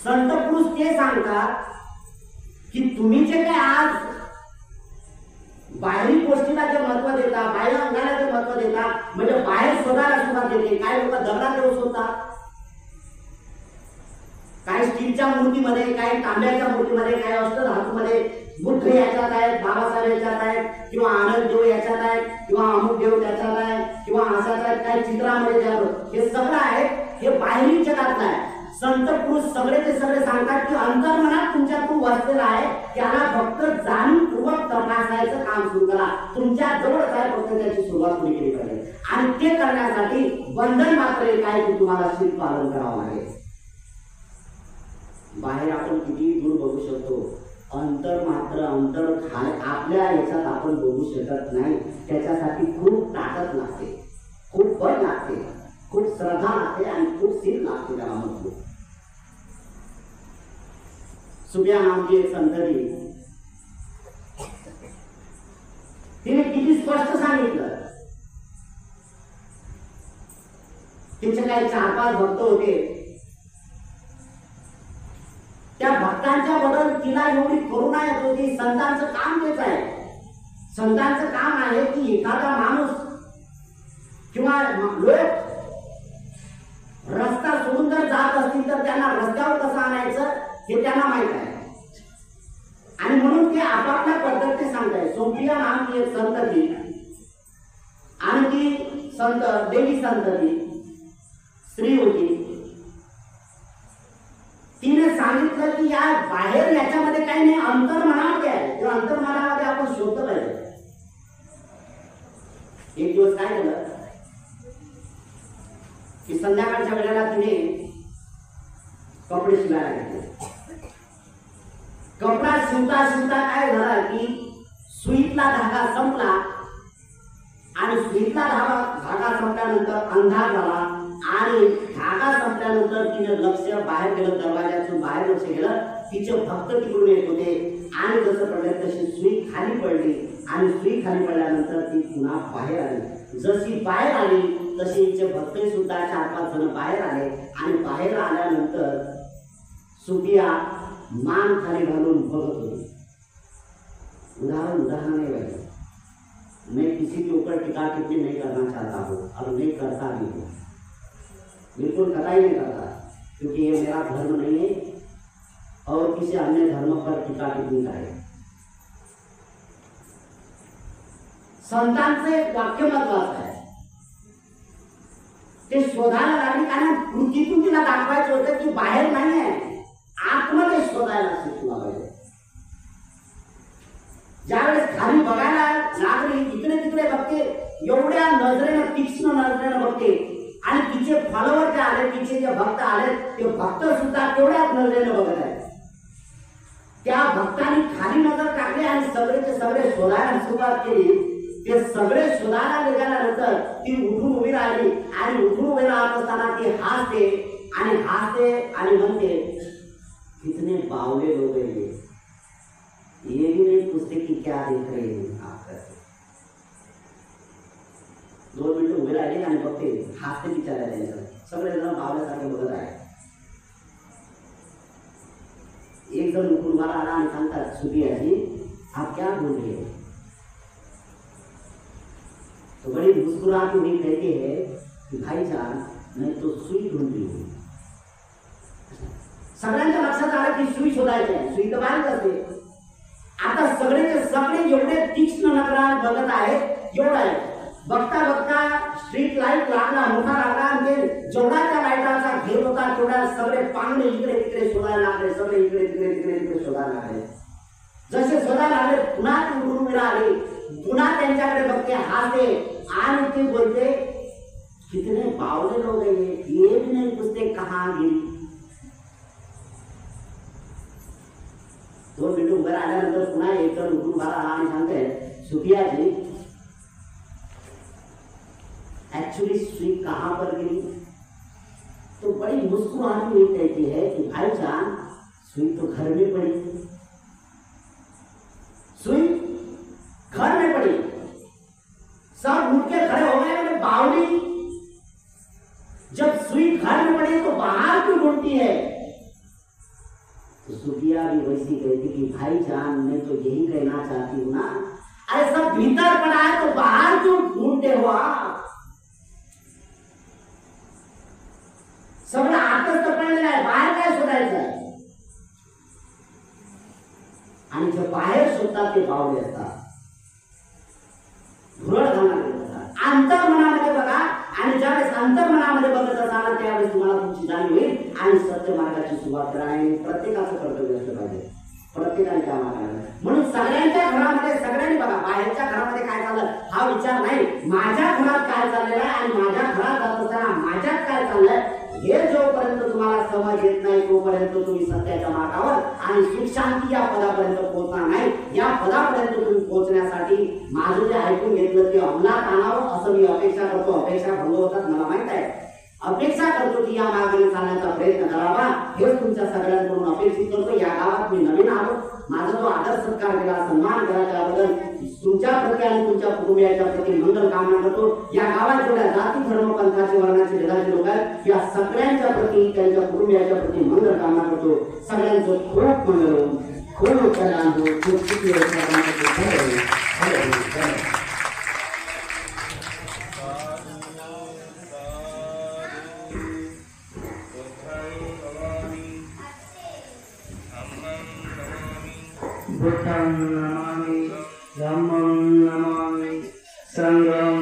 संत पुरुष ते सांगतात की तुम्ही जे काही आज बाहेरी गोष्टीला जे महत्व देता, बाहेर अंगाला जे महत्व देता, म्हणजे बाहेर शोधायला सुरुवात देते. काय लोक दगडात देव शोधतात, काही स्टीलच्या मूर्तीमध्ये, काही तांब्याच्या मूर्तीमध्ये, काही अष्टधातूमध्ये. बुद्ध याच्यात आहेत, बाबासाहेब याच्यात आहेत, किंवा आनंद देव याच्यात आहेत, किंवा अमुक देव त्याच्यात आहे, किंवा असाच आहेत, काही चित्रामध्ये जातो. हे सगळं आहे, हे बाहेरी जगातलं आहे. संत पुरुष सगळे ते सगळे सांगतात की अंतर्मनात तुमच्यातून वसलेला आहे, त्याला फक्त जाणीवपूर्वक तपासायचं काम सुरू करा. तुमच्या जवळच आहे, फक्त त्याची सुरुवात तुम्ही केली पाहिजे. आणि ते करण्यासाठी बंधन मात्र एक आहे की तुम्हाला शील पालन करावं लागेल. बाहेर आपण किती दूर बघू शकतो, अंतर मात्र अंतर आपल्या याच्यात आपण बघू शकत नाही. त्याच्यासाठी खूप ताकद लागते, खूप बळ लागते, खूप श्रद्धा लागते आणि खूप शील लागते. त्याला म्हणतो सुबिया नामची एक संतरी, तिने किती स्पष्ट सांगितलं. तिचे काही 4-5 भक्त होते. त्या भक्तांच्या बद्दल तिला एवढी करुणा येत होती. संतांचं काम तेच आहे. संतांचं काम आहे की एखादा माणूस किंवा लोक रस्ता सोडून जर जात असतील तर त्यांना रस्त्यावर कसं आणायचं हे त्यांना माहित आहे. आणि म्हणून ते आपापल्या पद्धतीने सांगताय. सोफिया नामची एक संत ती, आणि ती संत देवी संत ती स्त्री होती. तिने सांगितलं की या बाहेर याच्यामध्ये काही नाही, अंतर्मनामध्ये आहे. त्या अंतर्मनामध्ये आपण शोधलं पाहिजे. एक दिवस काय झालं की संध्याकाळच्या वेळेला तिने कपडे शिवायला घेतले. कपडा शिवता शिवता काय झालं की सुईतला धागा संपला, आणि सुईतला धागा संपल्यानंतर अंधार झाला, आणि धागा संपल्यानंतर तिने लक्ष बाहेर गेलं, दरवाजातून बाहेर लक्ष गेलं. तिचे भक्त तिकडून येत होते, आणि जसं पडलं तशी सुई खाली पडली, आणि सुई खाली पडल्यानंतर ती पुन्हा बाहेर आली. जशी बाहेर आली तशी तिचे भक्त सुद्धा 4-5 जण बाहेर आले. आणि बाहेर आल्यानंतर सुफिया मान खाली घालून बघत होती. उदाहरण नहीं भाई, मैं किसी के ऊपर टिका टिप्पणी नहीं करना चाहता हूँ और नहीं करता भी हूँ, बिल्कुल कतई नहीं करता, क्योंकि ये मेरा धर्म नहीं है और किसी अन्य धर्म पर टिका टिप्पणी करे. संतांचं एक वाक्य महत्वाचं आहे. ते शोधायला लागली, कारण कृतीतून तिला दाखवायचं होतं की बाहेर नाही आहे, आतमध्ये शोधायला शिकला पाहिजे. ज्यावेळेस खाली बघायला लागली, इकडे तिकडे बघते, एवढ्या नजरेनं, तीक्ष्ण नजरेनं बघते, आणि तिचे फॉलोवर जे आले, तिचे जे भक्त आले, ते भक्त सुद्धा तेवढ्याच नजरेनं बघत आहेत. त्या भक्तांनी खाली नजर टाकली आणि सगळेचे सगळे शोधायला सुरुवात केली. ते सगळे शोधायला निघाल्यानंतर ती उठून उभी राहिली, आणि उठून उभी राहत असताना ती हसते आणि म्हणते, कितने बावले लोग हैं ये भी नहीं पूछते कि क्या देख रहे हैं आप करके. 2 मिनिटं उभे राहिले आणि बघते, हसते बिचारा त्यांचं. सगळे जण बावल्यासारखे बघत आहे. एक जण उठून उभा राहिला आणि सांगतात, सुफियाजी आप क्या बोल रहे हो. मुस्कुराती हुई कहती है की भाईजान मैं तो सुई ढूंढ रही हूँ. सगळ्यांच्या लक्षात आलं की सुई शोधायची आहे. सुई तर बाहेर असते. आता सगळेचे सगळे एवढे तीक्ष्ण नजराने बघत आहेत. एवढं आहे बघता बघता स्ट्रीट लाईट लागला, मोठा लागला आणि जेवढा त्या लाईटाचा घेर होता तेवढा सगळे पांगणे इकडे तिकडे शोधायला लागले. सगळे इकडे तिकडे शोधायला लागले. जसे शोधायला लागले पुन्हा ती उडून मिळाली. पुन्हा त्यांच्याकडे बघते, हाते आणि ती बोलते कितने बावले लोग हैं ये भी नहीं पूछते कहाँ गिरी. 2 मिनिट उभं राहिल्यानंतर पुन्हा एक जण उठून उभा राहिला आणि सांगते सुफियाजी एक्चुअली सुई कहाँ पर गिरी. तो बड़ी मुस्कुराती हुई कहती है कि भाईजान सुई तो घर में पड़ी. सुई घर में पड़ी. सब उठ के खड़े हो गए. बावली जब सुई घर में पड़ी तो बाहर क्यों ढूंढती है. तो सुफिया भी वैसी कहती कि भाईजान मैं तो यही कहना चाहती हूँ ना, अरे सब भीतर पड़ा है तो बाहर क्यों ढूंढते हो आप. सगळं आतच तर पडलेलं आहे, बाहेर काय शोधायचं आहे. आणि जे बाहेर शोधतात ते बावले असतात, भुरळ घालणारे असतात. अंतर्मनामध्ये बघा आणि ज्यावेळेस अंतर्मनामध्ये बघत असाल त्यावेळेस तुम्हाला तुमची जाणीव होईल आणि सत्य मार्गाची सुरुवात करा. आणि प्रत्येकाचं कर्तव्य असलं पाहिजे, प्रत्येकाने त्या मार्गाला. म्हणून सगळ्यांच्या घरामध्ये सगळ्यांनी बघा बाहेरच्या घरामध्ये काय चाललं हा विचार नाही, माझ्या घरात काय चाललेलं आहे आणि माझ्या घरात जात असताना माझ्यात काय चाललंय हे जोपर्यंत तुम्हाला समज येत नाही तोपर्यंत तुम्ही सत्याच्या मार्गावर आणि सुख शांती या पदापर्यंत पोहोचणार नाही. या पदापर्यंत तुम्ही पोहोचण्यासाठी माझं जे ऐकून घेतलं ते अंमलात आणावं असं मी अपेक्षा करतो. अपेक्षा भंग होतात मला माहित आहे. अपेक्षा करतो की या मार्गाने चालण्याचा प्रयत्न करावा हेच तुमच्या सगळ्यांकडून अपेक्षित करतो. या गावात मी नवीन आलो. माझा जो आदर सत्कार केला, सन्मान केला त्याबद्दल तुमच्या प्रती आणि तुमच्या कुटुंबियाच्या प्रती मंगल कामना करतो. या गावात जेवढ्या जाती धर्म पंथाचे वर्णाचे भेदाचे लोक आहेत या सगळ्यांच्या प्रती त्यांच्या कुटुंबियाच्या प्रती मंगल कामना करतो. सगळ्यांचं खूप मंगल हो, खूप कल्याण हो, खूप सुखी बुद्धं नमामि, धम्मं नमामि, संघं